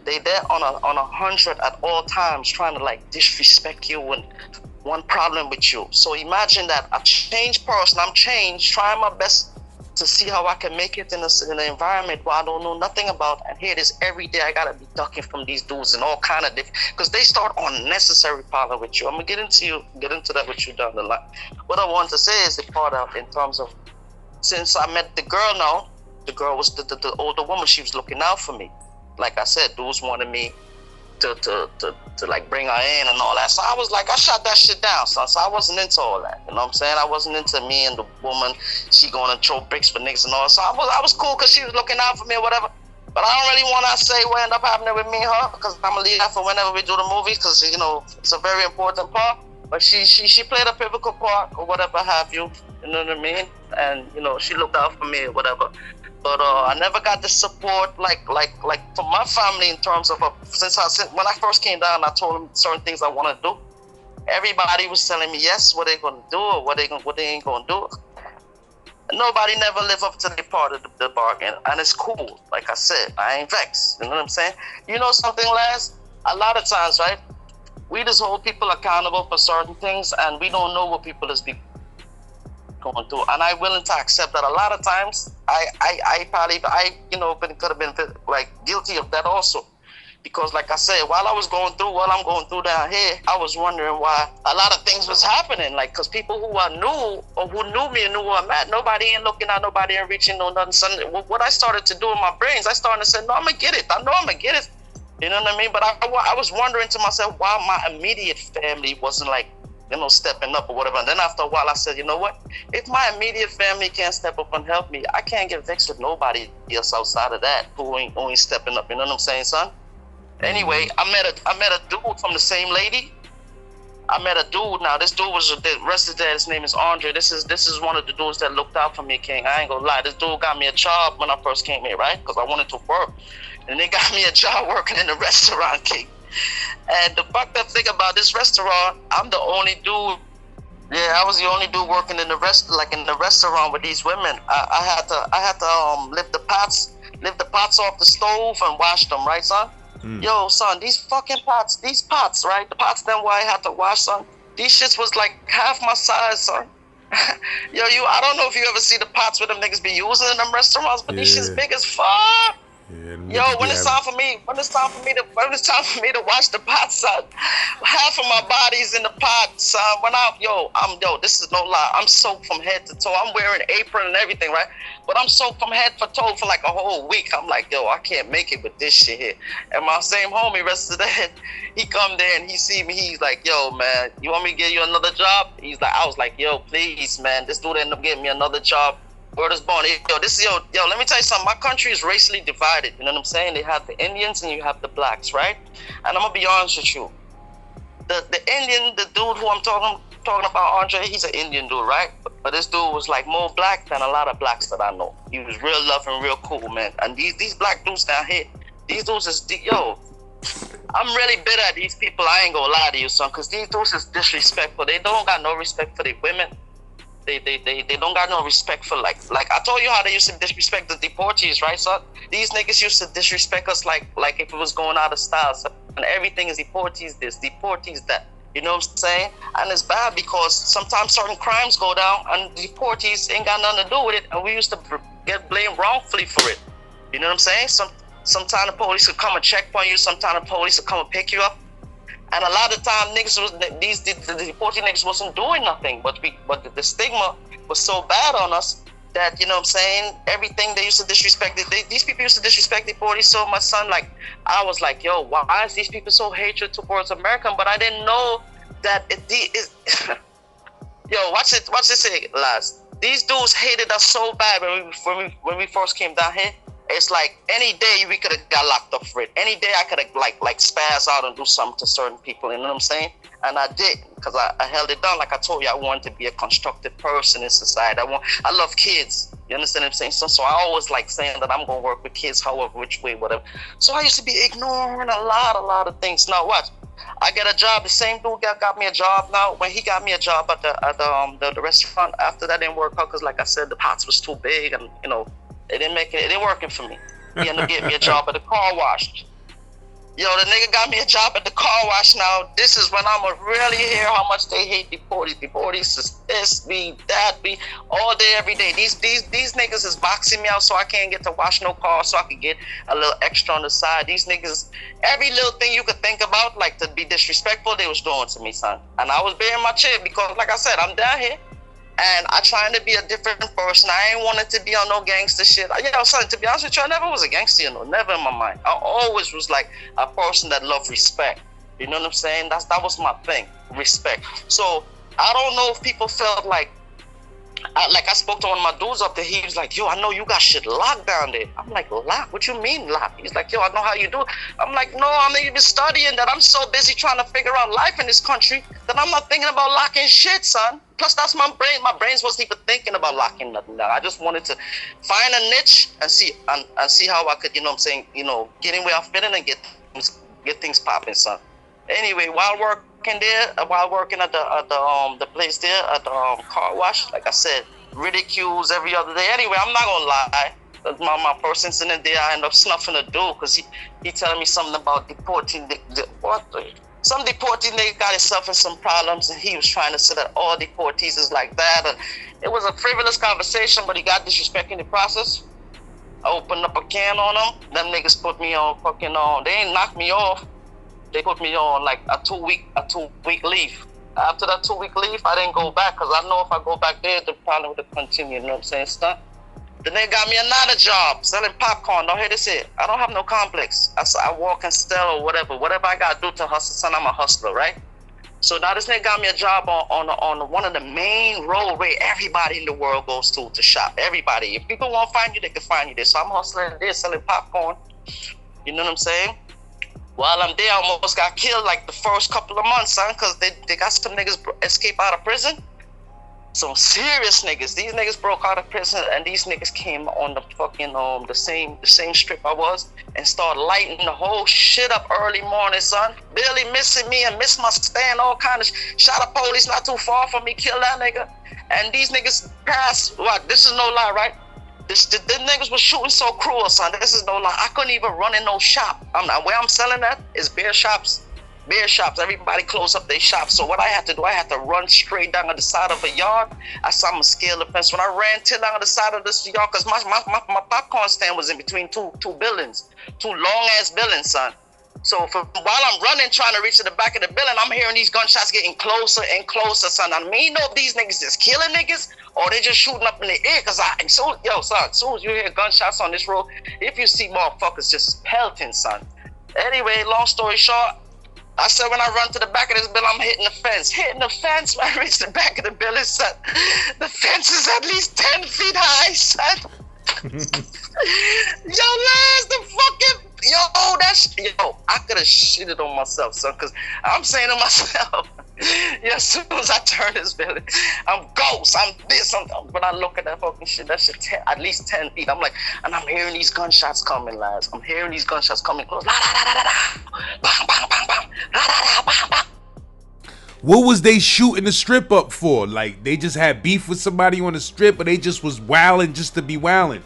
they're on 100 at all times, trying to like disrespect you and one problem with you. So imagine that a changed person, I'm changed, trying my best to see how I can make it in an environment where I don't know nothing about. And here it is every day. I gotta be ducking from these dudes and all kind of different, because they start unnecessary problem with you. I'm gonna get into that with you down the line. What I want to say is the part of in terms of, since I met the girl now, the girl was the older woman. She was looking out for me. Like I said, dudes wanted me to like bring her in and all that. So I was like, I shut that shit down, son. So I wasn't into all that. You know what I'm saying? I wasn't into me and the woman, she going to throw bricks for niggas and all that. So I was cool because she was looking out for me or whatever. But I don't really want to say what ended up happening with me and her, because I'm going to leave that for whenever we do the movies, because, you know, it's a very important part. But she played a pivotal part or whatever have you. You know what I mean? And, you know, she looked out for me or whatever. But I never got the support like from my family in terms of since when I first came down, I told them certain things I want to do. Everybody was telling me yes, what they gonna do or what they ain't gonna do. Nobody never live up to the part of the bargain, and it's cool. Like I said, I ain't vexed. You know what I'm saying? You know something, Laz? A lot of times, right? We just hold people accountable for certain things, and we don't know what people is going through. And I'm willing to accept that a lot of times I probably could have been like guilty of that also. Because like I said, while I was going through what I'm going through down here, I was wondering why a lot of things was happening. Like, because people who I knew or who knew me and knew where I'm at, nobody ain't looking at, nobody ain't reaching on nothing. So what I started to do in my brains, I started to say, no, I'm going to get it. I know I'm going to get it. You know what I mean? But I was wondering to myself why my immediate family wasn't like, stepping up or whatever. And then after a while, I said, you know what? If my immediate family can't step up and help me, I can't get vexed with nobody else outside of that who ain't stepping up. You know what I'm saying, son? Anyway, I met a dude from the same lady. I met a dude. Now this dude was arrested there. His name is Andre. This is one of the dudes that looked out for me, King. I ain't gonna lie. This dude got me a job when I first came here, right? Because I wanted to work, and they got me a job working in the restaurant, King. And the fucked up thing about this restaurant, I'm the only dude. Yeah, I was the only dude working in the restaurant with these women. I had to lift the pots off the stove and wash them, right, son? Yo, son, these fucking pots, right? The pots them where I had to wash, son. These shits was like half my size, son. Yo, I don't know if you ever see the pots where them niggas be using in them restaurants, but these shits big as fuck. Yo, when it's time for me to wash the pot, son, half of my body's in the pot, son. This is no lie. I'm soaked from head to toe. I'm wearing an apron and everything, right? But I'm soaked from head to toe for like a whole week. I'm like, yo, I can't make it with this shit here. And my same homie, rest of the day, he come there and he see me. He's like, yo, man, you want me to get you another job? I was like, yo, please, man. This dude ended up getting me another job. Word is born. Yo, let me tell you something. My country is racially divided. You know what I'm saying? They have the Indians and you have the blacks, right? And I'm gonna be honest with you. The Indian, the dude who I'm talking about, Andre, he's an Indian dude, right? But this dude was like more black than a lot of blacks that I know. He was real loving, real cool, man. And these black dudes down here, these dudes is I'm really bitter at these people. I ain't gonna lie to you, son, because these dudes is disrespectful. They don't got no respect for the women. They don't got no respect for like I told you how they used to disrespect the deportees, right, son? These niggas used to disrespect us like if it was going out of style, son. And everything is deportees this, deportees that. You know what I'm saying? And it's bad because sometimes certain crimes go down and deportees ain't got nothing to do with it, and we used to get blamed wrongfully for it. You know what I'm saying? Sometimes the police would come and check on you. Sometimes the police would come and pick you up. And a lot of time, the deported niggas wasn't doing nothing, but the stigma was so bad on us that, you know what I'm saying, everything they used to disrespect these people used to disrespect deportees so much, son. Like, I was like, yo, why is these people so hatred towards American? But I didn't know that yo, watch this here, Laz. These dudes hated us so bad when we first came down here. It's like any day we could have got locked up for it. Any day I could have like spaz out and do something to certain people. You know what I'm saying? And I did, because I held it down. Like I told you, I wanted to be a constructive person in society. I love kids. You understand what I'm saying? So I always like saying that I'm gonna work with kids, however, which way, whatever. So I used to be ignoring a lot of things. Now watch, I get a job. The same dude got me a job. Now when he got me a job at the restaurant, after that didn't work out because, like I said, the pots was too big and it didn't working for me. He ended up getting me a job at the car wash. Yo, the nigga got me a job at the car wash. Now this is when I'ma really hear how much they hate deportees. Deportees is this, be that, be all day, every day. These niggas is boxing me out so I can't get to wash no car, so I can get a little extra on the side. These niggas, every little thing you could think about, like to be disrespectful, they was doing to me, son. And I was bearing my chip because, like I said, I'm down here. And I trying to be a different person. I ain't wanted to be on no gangster shit. Son, to be honest with you, I never was a gangster, never in my mind. I always was like a person that loved respect. You know what I'm saying? That was my thing, respect. So I don't know if people felt like I spoke to one of my dudes up there. He was like, yo, I know you got shit locked down there. I'm like, locked? What you mean locked? He's like, yo, I know how you do it. I'm like, no, I'm not even studying that. I'm so busy trying to figure out life in this country that I'm not thinking about locking shit, son. Plus, that's my brain. My brains wasn't even thinking about locking nothing down. I just wanted to find a niche and see how I could, get in where I fit in and get things popping, son. Anyway, while working there, while working at the place there at the car wash, like I said, ridicules every other day. Anyway, I'm not gonna lie. My first incident there, I ended up snuffing a dude because he telling me something about deporting some deportee nigga got himself in some problems, and he was trying to say that all deportees is like that. And it was a frivolous conversation, but he got disrespect in the process. I opened up a can on them. Them niggas put me on they ain't knocked me off. They put me on like a two week leave. After that 2 week leave, I didn't go back because I know if I go back there, the problem would continue. You know what I'm saying? Stuff. Then they got me another job selling popcorn. Don't hear this here. I don't have no complex. I walk and sell or whatever I gotta do to hustle. Son, I'm a hustler, right? So now this nigga got me a job on one of the main road where everybody in the world goes to shop. Everybody. If people want to find you, they can find you there. So I'm hustling there, selling popcorn. You know what I'm saying? While I'm there, I almost got killed like the first couple of months, son, because they got some niggas escape out of prison. Some serious niggas. These niggas broke out of prison, and these niggas came on the fucking the same strip I was, and started lighting the whole shit up early morning, son. Barely missing me and miss my stand, all kind of shot a police not too far from me, kill that nigga. And these niggas passed. What? This is no lie, right? The niggas was shooting so cruel, son. This is no lie. I couldn't even run in no shop. Where I'm selling at is beer shops. Beer shops, everybody closed up their shops. So what I had to do, I had to run straight down to the side of a yard. I saw them scale the fence. When I ran till down the side of this yard, because my popcorn stand was in between two buildings, two long ass buildings, son. So while I'm running, trying to reach to the back of the building, I'm hearing these gunshots getting closer and closer, son. I mean, know if these niggas just killing niggas or they just shooting up in the air. Cause son, as soon as you hear gunshots on this road, if you see motherfuckers just pelting, son. Anyway, long story short, I said when I run to the back of this building, I'm hitting the fence. Hitting the fence when I reach the back of the building, son. The fence is at least 10 feet high, son. I could have shitted on myself, son, because I'm saying to myself, as soon as I turn this building, I'm ghost, I'm this, when I look at that fucking shit, that shit at least 10 feet. I'm like, and I'm hearing these gunshots coming, lads. I'm hearing these gunshots coming close. La, la, la, la, la, la. Bang, bang, bang, bang. La, la, la, bang, bang. What was they shooting the strip up for? Like, they just had beef with somebody on the strip, or they just was wilding just to be wilding?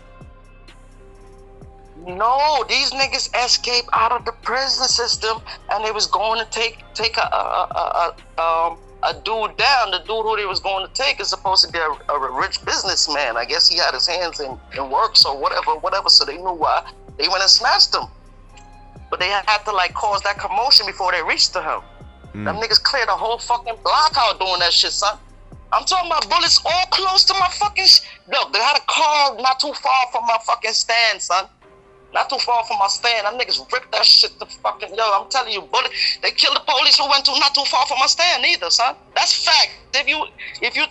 No, these niggas escaped out of the prison system, and they was going to take a dude down. The dude who they was going to take is supposed to be a rich businessman. I guess he had his hands in works or whatever. So they knew why they went and snatched him. But they had to like cause that commotion before they reached to him. Them niggas cleared the whole fucking block out doing that shit, son. I'm talking about bullets all close to my fucking. Look, they had a car not too far from my fucking stand, son. Not too far from my stand. Them niggas ripped that shit to fucking, I'm telling you, bullet. They killed the police who went to not too far from my stand either, son. That's fact. If you if you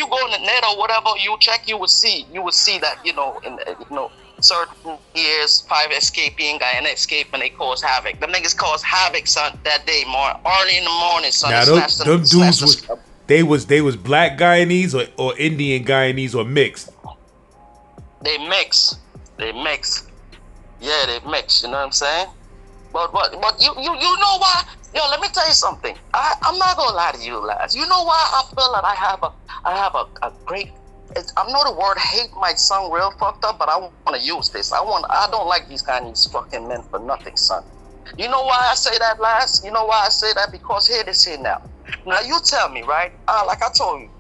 go in the net or whatever, you check, you would see that, in certain years, 5 escaping, Guyana escape, and they cause havoc. Them niggas caused havoc, son, that day, early in the morning, son. Now them dudes was black Guyanese or Indian Guyanese or mixed? They mix. Yeah, they mix, you know what I'm saying? But you know why? Yo, let me tell you something. I'm not gonna lie to you, lads. You know why I feel that I have a great, I know the word hate might sound real fucked up, but I want to use this. I don't like these kind of fucking men for nothing, son. You know why I say that, lads? You know why I say that? Because here this here now. Now you tell me, right? Like I told you,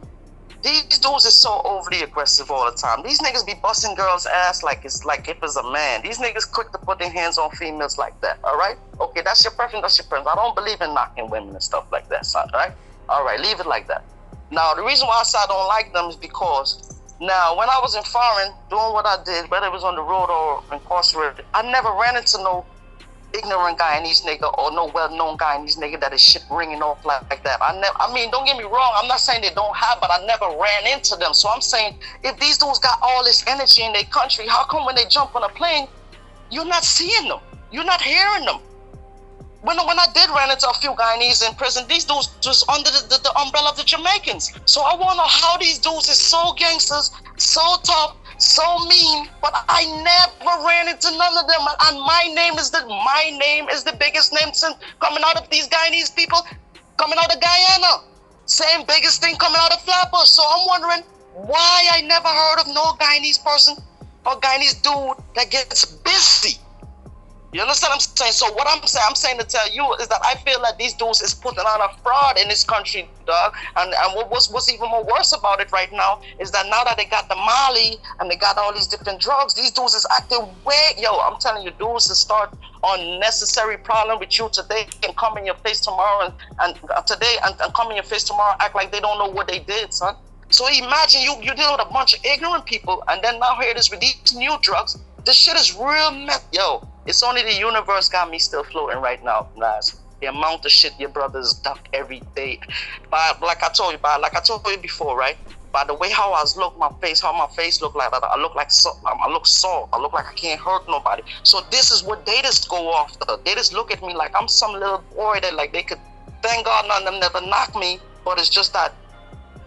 these dudes is so overly aggressive all the time. These niggas be busting girls' ass like if it's a man. These niggas quick to put their hands on females like that, all right? Okay, that's your preference, I don't believe in knocking women and stuff like that, son, right? All right, leave it like that. Now, the reason why I say I don't like them is because, now, when I was in foreign, doing what I did, whether it was on the road or incarcerated, I never ran into no ignorant Guyanese nigga or no well-known Guyanese nigga that is shit ringing off like that. I mean, don't get me wrong, I'm not saying they don't have, but I never ran into them. So I'm saying, if these dudes got all this energy in their country, how come when they jump on a plane, you're not seeing them? You're not hearing them? When I did run into a few Guyanese in prison, these dudes just under the umbrella of the Jamaicans. So I want to know how these dudes is so gangsters, so tough, so mean, but I never ran into none of them. And my name is the biggest name since coming out of these Guyanese people, coming out of Guyana. Same biggest thing coming out of Flatbush. So I'm wondering why I never heard of no Guyanese person or Guyanese dude that gets busy. You understand what I'm saying? So what I'm saying to tell you is that I feel that these dudes is putting on a fraud in this country, dog. And what's even more worse about it right now is that now that they got the Molly and they got all these different drugs, these dudes is acting way, yo, I'm telling you, dudes to start unnecessary problem with you today and come in your face tomorrow and today and come in your face tomorrow, act like they don't know what they did, son. So imagine you deal with a bunch of ignorant people, and then now here it is with these new drugs. This shit is real yo. It's only the universe got me still floating right now, guys. The amount of shit your brothers duck every day. But like I told you before, right? By the way how I look, how my face look like, I look like I look soft. I look like I can't hurt nobody. So this is what they just go after. They just look at me like I'm some little boy that like they could. Thank God none of them never knock me. But it's just that.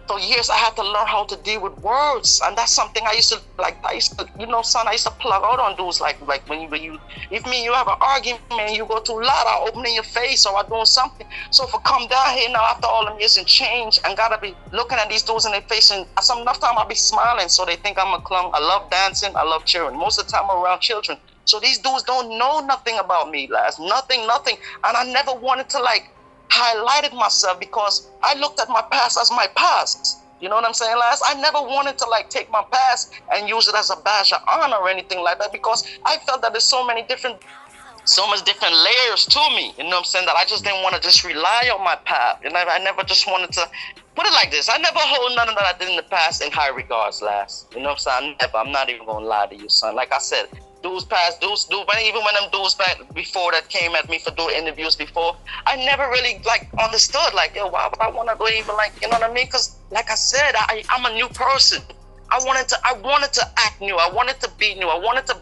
For years I had to learn how to deal with words, and that's something I used to, you know, son, I used to plug out on dudes like when you if me and you have an argument and you go too loud, I open in your face or I doing something. So if I come down here now after all them years and change and gotta be looking at these dudes in their face, and some enough time I'll be smiling so they think I'm a clown. I love dancing, I love cheering. Most of the time I'm around children. So these dudes don't know nothing about me, lads. Nothing. And I never wanted to like highlighted myself because I looked at my past as my past. You know what I'm saying, lads? I never wanted to like take my past and use it as a badge of honor or anything like that, because I felt that there's so much different layers to me. You know what I'm saying? That I just didn't want to just rely on my past. And I never just wanted to put it like this. I never hold none of that I did in the past in high regards, lads. You know what I'm saying? I'm not even gonna lie to you, son. Like I said, even when them dudes back before that came at me for doing interviews before, I never really like understood like, yo, why would I want to go even like, you know what I mean? Because like I said, I'm a new person. I wanted to act new. I wanted to be new. I wanted to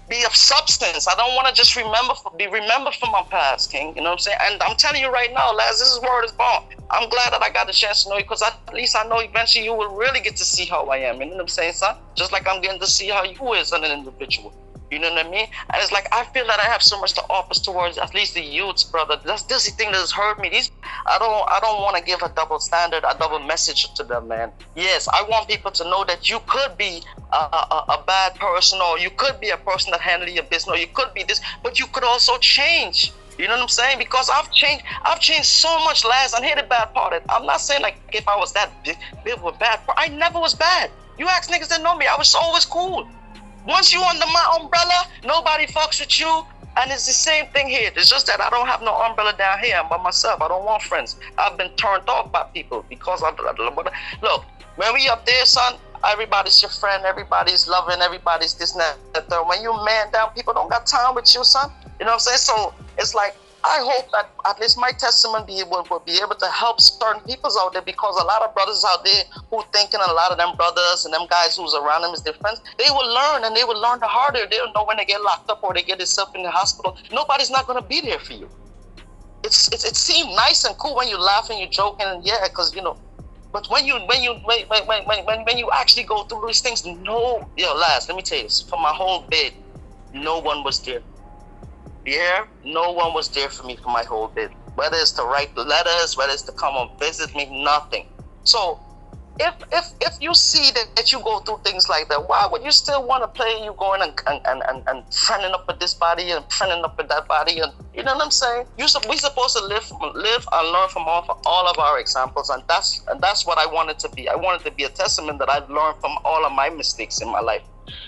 be of substance. I don't want to just be remembered for my past, King. You know what I'm saying? And I'm telling you right now, lads, this is word is born. I'm glad that I got the chance to know you, because at least I know eventually you will really get to see how I am. You know what I'm saying, son? Just like I'm getting to see how you is as an individual. You know what I mean? And it's like I feel that I have so much to offer towards at least the youths, brother. That's the thing that has hurt me. I don't want to give a double standard, a double message to them, man. Yes, I want people to know that you could be a bad person, or you could be a person that handles your business, or you could be this, but you could also change. You know what I'm saying? Because I've changed so much, lads. And here's the bad part. I'm not saying like if I was that big with bad. I never was bad. You ask niggas that know me, I was always cool. Once you under my umbrella, nobody fucks with you. And it's the same thing here. It's just that I don't have no umbrella down here. I'm by myself. I don't want friends. I've been turned off by people because look, when we up there, son, everybody's your friend. Everybody's loving. Everybody's this and that. When you man down, people don't got time with you, son. You know what I'm saying? So it's like, I hope that at least my testimony will be able to help certain peoples out there, because a lot of brothers out there who thinking, a lot of them brothers and them guys who's around them as their friends, they will learn, and they will learn the harder. They'll know when they get locked up or they get themselves in the hospital, nobody's not going to be there for you. It seemed nice and cool when you laugh and you're joking, and yeah, because, you know, but when you actually go through these things, lads, let me tell you this, for my whole bid, no one was there. Yeah, no one was there for me for my whole bit. Whether it's to write letters, whether it's to come and visit me, nothing. So if you see that you go through things like that, why would you still want to play? You going and friending up with this body and friending up with that body, and you know what I'm saying? We supposed to live and learn from all of our examples, and that's what I wanted to be. I wanted to be a testament that I've learned from all of my mistakes in my life.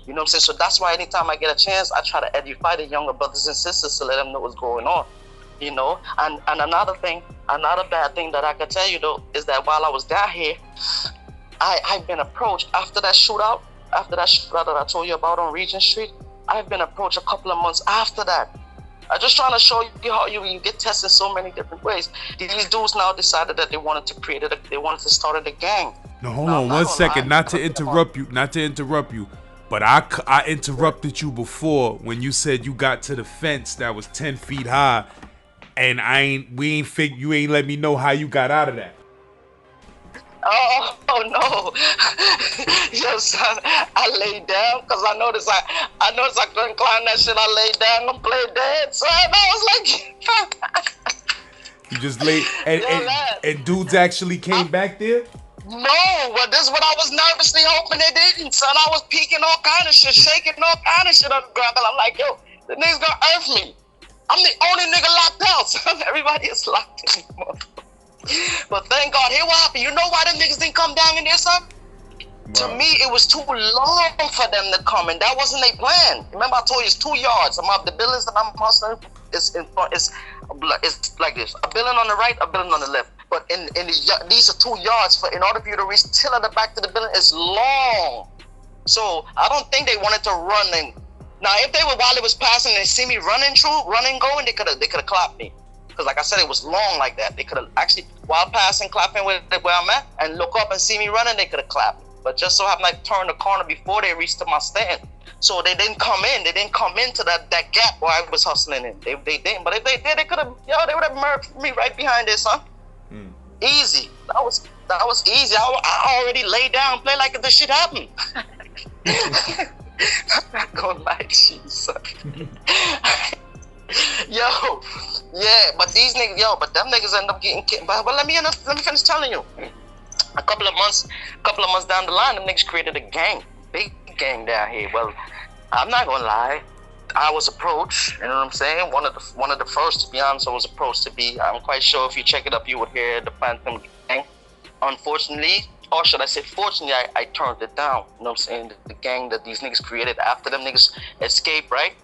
You know what I'm saying? So that's why anytime I get a chance, I try to edify the younger brothers and sisters to let them know what's going on. You know, and another bad thing that I can tell you though is that while I was down here, I've been approached after that shootout that I told you about on Regent Street. I've been approached a couple of months after that. I'm just trying to show you how you get tested so many different ways. These dudes now decided that they wanted to start a gang. No, hold on 1 second. Not to interrupt you. But I interrupted you before when you said you got to the fence that was 10 feet high, and you ain't let me know how you got out of that. Oh no. Yo, son, I laid down because I noticed I couldn't climb that shit. I laid down and played dead. So I was like, You just lay yo, man. and dudes actually came back there? No, but this is what I was nervously hoping they didn't, son. I was peeking all kind of shit, shaking all kind of shit on the ground. But I'm like, yo, the nigga's gonna earth me. I'm the only nigga locked out, son. Everybody is locked in. But thank God, here what happened. You know why them niggas didn't come down in there, son? Wow. To me, it was too long for them to come, and that wasn't their plan. Remember, I told you it's 2 yards. The buildings that I'm hustling is in front. It's like this: a building on the right, a building on the left. But these are 2 yards. In order for you to reach till at the back to the building, it's long. So I don't think they wanted to run. Now, if they were while it was passing, and they see me running going, they could have clapped me. Because like I said, it was long like that. They could have actually, while passing, clapping where I'm at, and look up and see me running, they could have clapped. But just so happened I turned the corner before they reached to my stand. So they didn't come in. They didn't come into that gap where I was hustling in. They didn't. But if they did, they would have murdered me right behind there, son. Easy. That was easy. I already laid down, play like this shit happened. I'm not gonna lie to you, son. Yo, yeah, but these niggas, but them niggas end up getting killed. But let me finish telling you. A couple of months down the line, them niggas created a gang, big gang down here. Well, I'm not gonna lie, I was approached. You know what I'm saying? One of the first, to be honest, I was approached to be. I'm quite sure if you check it up, you would hear the Phantom Gang. Unfortunately, or should I say, fortunately, I turned it down. You know what I'm saying? The gang that these niggas created after them niggas escaped, right?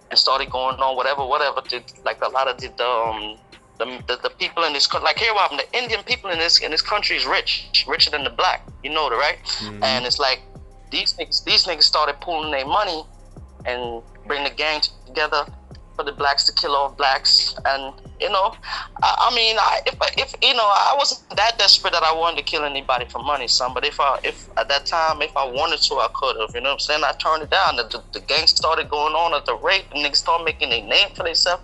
And started going on whatever. Like a lot of the people in this country, like here, what happened? The Indian people in this country is richer than the black. You know that, right? Mm-hmm. And it's like these niggas started pooling their money and bring the gang together for the blacks to kill all blacks. And you know, if you know, I wasn't that desperate that I wanted to kill anybody for money, son. But if at that time, if I wanted to, I could have. You know what I'm saying? I turned it down. The gang started going on at the rate, and niggas started making a name for themselves.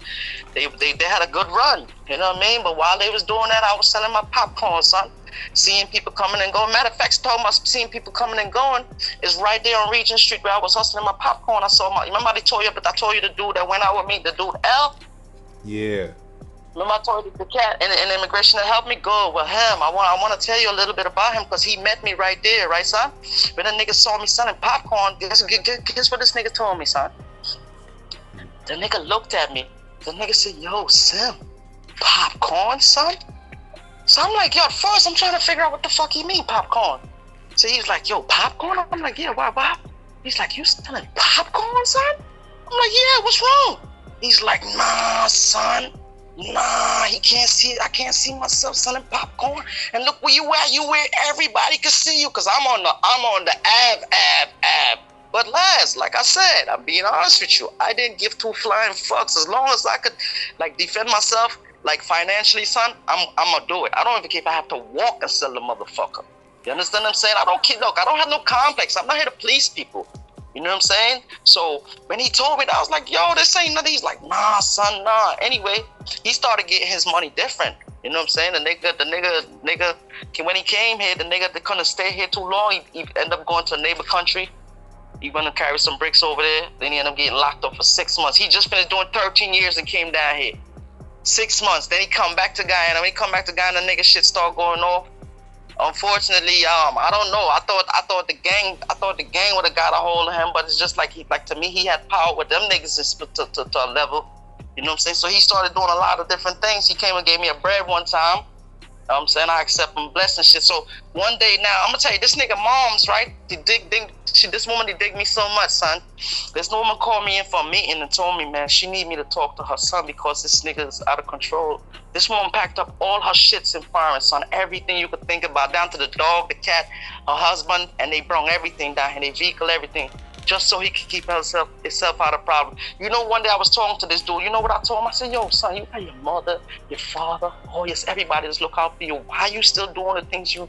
They had a good run. You know what I mean? But while they was doing that, I was selling my popcorn, son. Seeing people coming and going. Matter of fact, talking about seeing people coming and going is right there on Regent Street where I was hustling my popcorn. Remember I told you the dude that went out with me, the dude L? Yeah. Remember I told you the cat in immigration that helped me go with him. I want to tell you a little bit about him because he met me right there, right, son? When the nigga saw me selling popcorn, guess what this nigga told me, son? The nigga looked at me. The nigga said, "Yo, Sim, popcorn, son?" So I'm like, yo, at first I'm trying to figure out what the fuck he mean, popcorn. So he's like, yo, popcorn? I'm like, yeah, why? He's like, you selling popcorn, son? I'm like, yeah, what's wrong? He's like, nah, son. Nah, he can't see it. I can't see myself selling popcorn. And look where you at. You where everybody can see you. Cause I'm on the Ave. But last, like I said, I'm being honest with you. I didn't give two flying fucks. As long as I could like defend myself, like financially, son, I'm gonna do it. I don't even care if I have to walk and sell the motherfucker. You understand what I'm saying? I don't care. Look, I don't have no complex. I'm not here to please people. You know what I'm saying? So when he told me that, I was like, yo, this ain't nothing. He's like, nah, son, nah. Anyway, he started getting his money different. You know what I'm saying? The nigga, when he came here, the nigga that couldn't stay here too long, he ended up going to a neighbor country. He went and carried some bricks over there. Then he ended up getting locked up for 6 months. He just finished doing 13 years and came down here. 6 months. Then he come back to Guyana. When he come back to Guyana, nigga shit start going off. Unfortunately, I don't know. I thought the gang would have got a hold of him, but it's just like to me, he had power with them niggas to a level. You know what I'm saying? So he started doing a lot of different things. He came and gave me a bread one time. You know what I'm saying? I accept him blessing shit. So one day now, I'm gonna tell you, this nigga mom's right. This woman, they dig me so much, son. This woman called me in for a meeting and told me, man, she need me to talk to her son because this nigga is out of control. This woman packed up all her shits and firing, son. Everything you could think about, down to the dog, the cat, her husband, and they brought everything down here, they vehicle, everything, just so he could keep himself out of problem. You know, one day I was talking to this dude. You know what I told him? I said, yo, son, you got your mother, your father, oh yes, everybody just look out for you. Why are you still doing the things you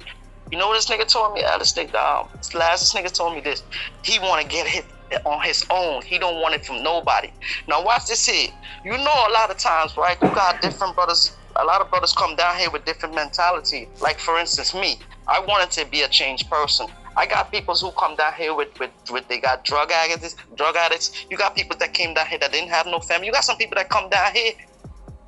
know what this nigga told me? This nigga told me this. He want to get hit on his own. He don't want it from nobody. Now watch this here. You know, a lot of times, right, you got different brothers. A lot of brothers come down here with different mentality. Like for instance, me. I wanted to be a changed person. I got people who come down here with they got drug addicts. You got people that came down here that didn't have no family. You got some people that come down here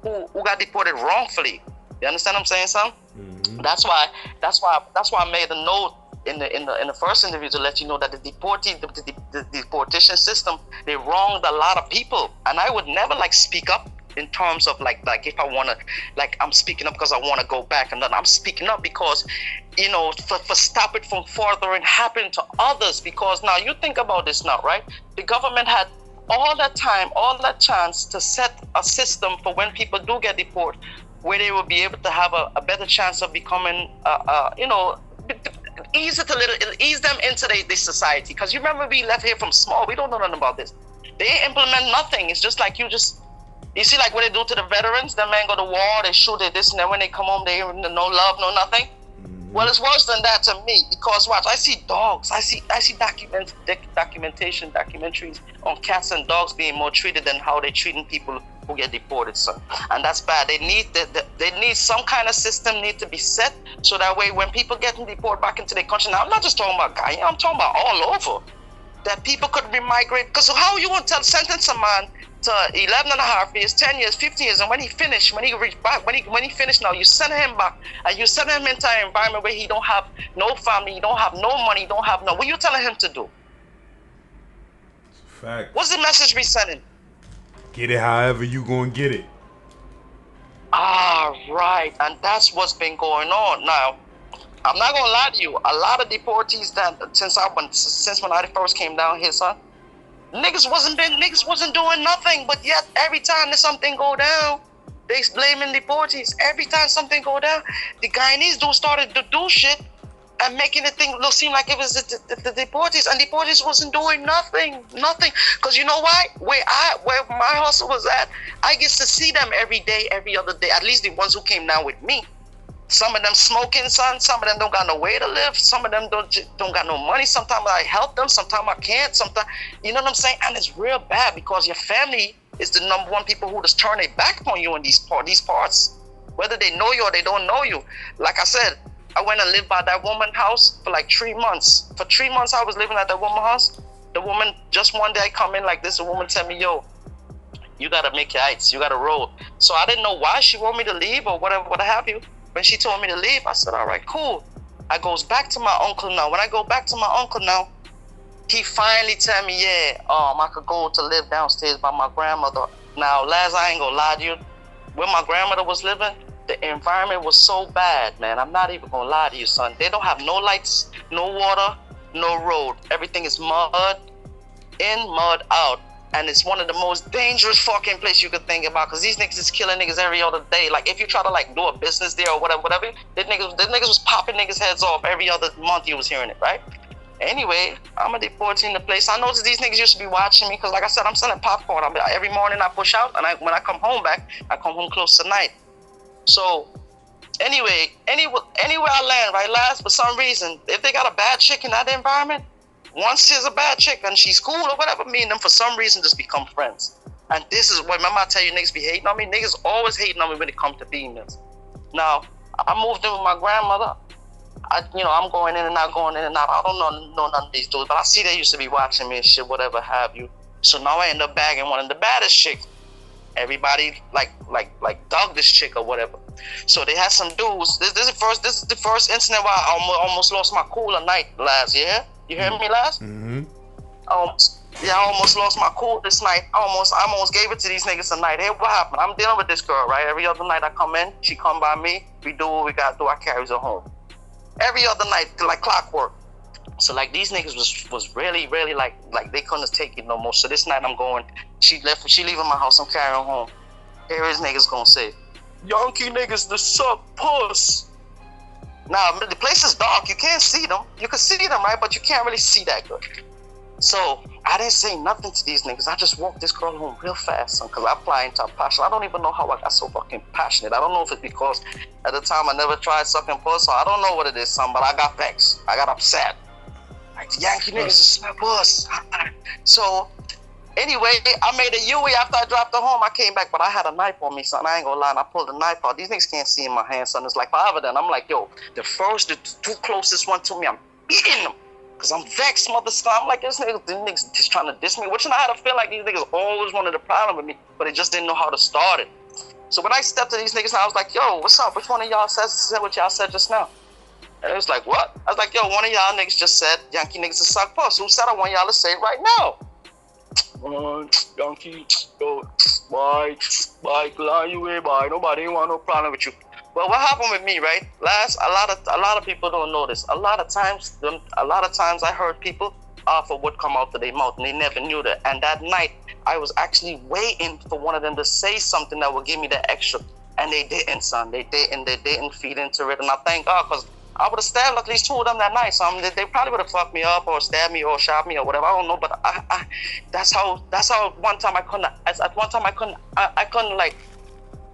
who got deported wrongfully. You understand what I'm saying, son? Mm-hmm. That's why I made a note in the first interview to let you know that the deportation system, they wronged a lot of people, and I would never like speak up in terms of like if I want to, like, I'm speaking up because I want to go back, and then I'm speaking up because, you know, for stop it from furthering happening to others. Because now you think about this now, right? The government had all that time, all that chance to set a system for when people do get deported, where they will be able to have a better chance of becoming, you know, ease them into the society. Because you remember we left here from small, we don't know nothing about this. They implement nothing. It's just like you see like what they do to the veterans. The men go to war, they shoot it, this and that. When they come home, they no love, no nothing. Mm-hmm. Well, it's worse than that to me, because watch, I see dogs. I see documentaries on cats and dogs being more treated than how they're treating people who get deported, son. And that's bad. They need some kind of system need to be set, so that way when people getting deported back into their country, now I'm not just talking about Guyana, I'm talking about all over, that people could remigrate. Because how you want to sentence a man to 11 and a half years, 10 years, 15 years, and when he finish now, you send him back, and you send him into an environment where he don't have no family, he don't have no money, he don't have no, what you telling him to do? Fact. What's the message we sending? Get it however you gonna get it. Ah, right. And that's what's been going on. Now, I'm not gonna lie to you, a lot of deportees that since when I first came down here, son, niggas wasn't doing nothing, but yet every time that something go down, they blaming deportees. Every time something go down, the Guyanese dudes started to do shit and making the thing seem like it was the deportees, and deportees wasn't doing nothing. Because you know why? Where my hustle was at, I get to see them every day, every other day. At least the ones who came down with me. Some of them smoking, son. Some of them don't got no way to live. Some of them don't got no money. Sometimes I help them. Sometimes I can't. Sometimes, you know what I'm saying? And it's real bad, because your family is the number one people who just turn their back on you in these parts, whether they know you or they don't know you. Like I said, I went and lived by that woman's house for like 3 months. For 3 months, I was living at that woman's house. The woman, just one day I come in like this, a woman tell me, yo, you gotta make your heights. You gotta roll. So I didn't know why she want me to leave or whatever, what have you. When she told me to leave, I said, all right, cool. I goes back to my uncle now. When I go back to my uncle now, he finally tell me, yeah, I could go to live downstairs by my grandmother. Now, Laz, I ain't gonna lie to you. Where my grandmother was living, the environment was so bad, man. I'm not even gonna lie to you, son. They don't have no lights, no water, no road. Everything is mud in, mud out. And it's one of the most dangerous fucking places you could think about, because these niggas is killing niggas every other day. Like, if you try to like do a business there or whatever, the niggas was popping niggas heads off every other month. You was hearing it, right? Anyway, I'm a deportee in the place. I noticed these niggas used to be watching me, because like I said, I'm selling popcorn. Every morning I push out, and when I come home back, I come home close to night. So anyway, anywhere I land, right, last, for some reason, if they got a bad chick in that environment, once there's a bad chick and she's cool or whatever, me and them for some reason just become friends. And this is what, remember I tell you, niggas be hating on me? Niggas always hating on me when it comes to females. Now, I moved in with my grandmother. I'm going in and out. I don't know none of these dudes, but I see they used to be watching me and shit, whatever have you. So now I end up bagging one of the baddest chicks. Everybody like dug this chick or whatever. So they had some dudes. This is the first incident where I almost lost my cool a night last year. You hear me last? Mm-hmm. I almost lost my cool this night. I almost gave it to these niggas tonight. Hey, what happened? I'm dealing with this girl, right? Every other night I come in, she come by me, we do what we gotta do, I carries her home. Every other night, like clockwork. So like these niggas was really, really like they couldn't take it no more. So this night I'm going, she leaving my house, I'm carrying her home. Here is niggas gonna say, Yankee niggas the suck puss. Now, the place is dark. You can't see them. You can see them, right? But you can't really see that good. So I didn't say nothing to these niggas. I just walked this girl home real fast, because I apply into a passion. I don't even know how I got so fucking passionate. I don't know if it's because at the time I never tried sucking puss, or I don't know what it is, son, but I got vexed. I got upset. Like, Yankee niggas is my puss. So Anyway, I made a Yui after I dropped her home. I came back, but I had a knife on me, son. I ain't gonna lie. And I pulled the knife out. These niggas can't see in my hand, son. It's like 5 of them. I'm like, yo, the two closest one to me, I'm eating them. Because I'm vexed, mother son. I'm like, these niggas just trying to diss me. Which I had to feel like these niggas always wanted a problem with me, but they just didn't know how to start it. So when I stepped to these niggas, I was like, yo, what's up? Which one of y'all said what y'all said just now? And it was like, what? I was like, yo, one of y'all niggas just said Yankee niggas to suck puss. Who said I want y'all to say it right now? Yankee, yo, bye, you way, bye. Nobody want no problem with you. Well, what happened with me, right? A lot of people don't know this. A lot of times I heard people offer what come out of their mouth, and they never knew that. And that night, I was actually waiting for one of them to say something that would give me the extra, and they didn't, son. They didn't feed into it, and I thank God, because I would have stabbed at least 2 of them that night. So they probably would have fucked me up or stabbed me or shot me or whatever. I don't know, but that's how one time I couldn't like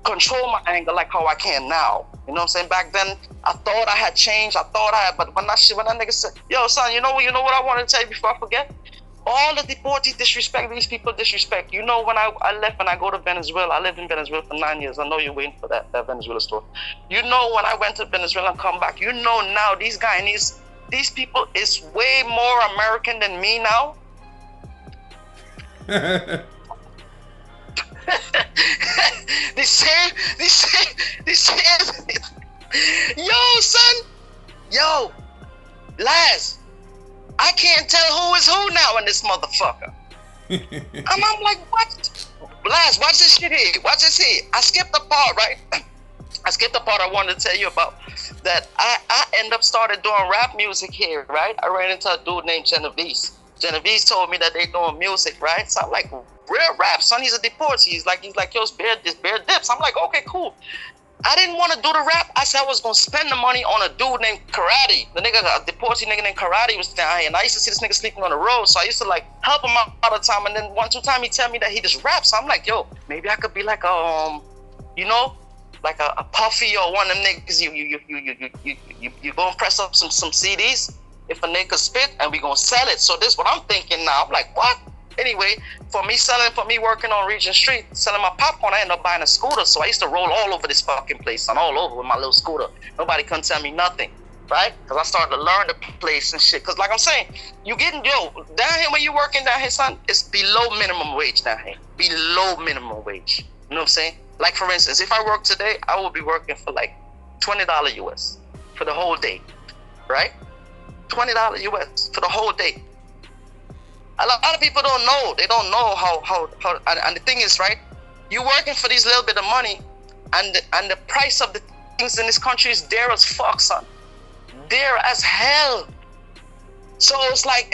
control my anger like how I can now. You know what I'm saying? Back then, I thought I had changed. But when that nigga said, yo, son, you know what I wanted to tell you before I forget? All the deportees disrespect these people disrespect. You know, when I left and I go to Venezuela, I lived in Venezuela for 9 years. I know you're waiting for that Venezuela story. You know, when I went to Venezuela and come back, you know now these Guyanese, these people is way more American than me now. They say, yo, son, yo, Laz, I can't tell who is who now in this motherfucker. I'm like, what? Laz, watch this shit here. Watch this here. I skipped the part, right? I skipped the part I wanted to tell you about. That I end up started doing rap music here, right? I ran into a dude named Genovese. Genovese told me that they doing music, right? So I'm like, real rap, son. He's a deported. He's like, yo, it's bear dips. I'm like, okay, cool. I didn't want to do the rap. I said I was going to spend the money on a dude named Karate. The nigga, a deported nigga named Karate was down here. And I used to see this nigga sleeping on the road. So I used to like help him out all the time. And then 1-2 times he tell me that he just raps. So I'm like, yo, maybe I could be like a, you know, like a Puffy or one of them niggas. You go and press up some CDs. If a nigga spit and we gonna sell it. So this is what I'm thinking now. I'm like, what? Anyway, for me working on Regent Street, selling my popcorn, I ended up buying a scooter. So I used to roll all over this fucking place and all over with my little scooter. Nobody couldn't tell me nothing, right? Because I started to learn the place and shit. Because like I'm saying, you getting, yo, down here when you working down here, son, it's below minimum wage down here. Below minimum wage. You know what I'm saying? Like for instance, if I work today, I will be working for like $20 US for the whole day, right? $20 US for the whole day. A lot of people don't know. They don't know how and the thing is, right? You working for these little bit of money, and the price of the things in this country is dear as fuck, son. Dear as hell. So it's like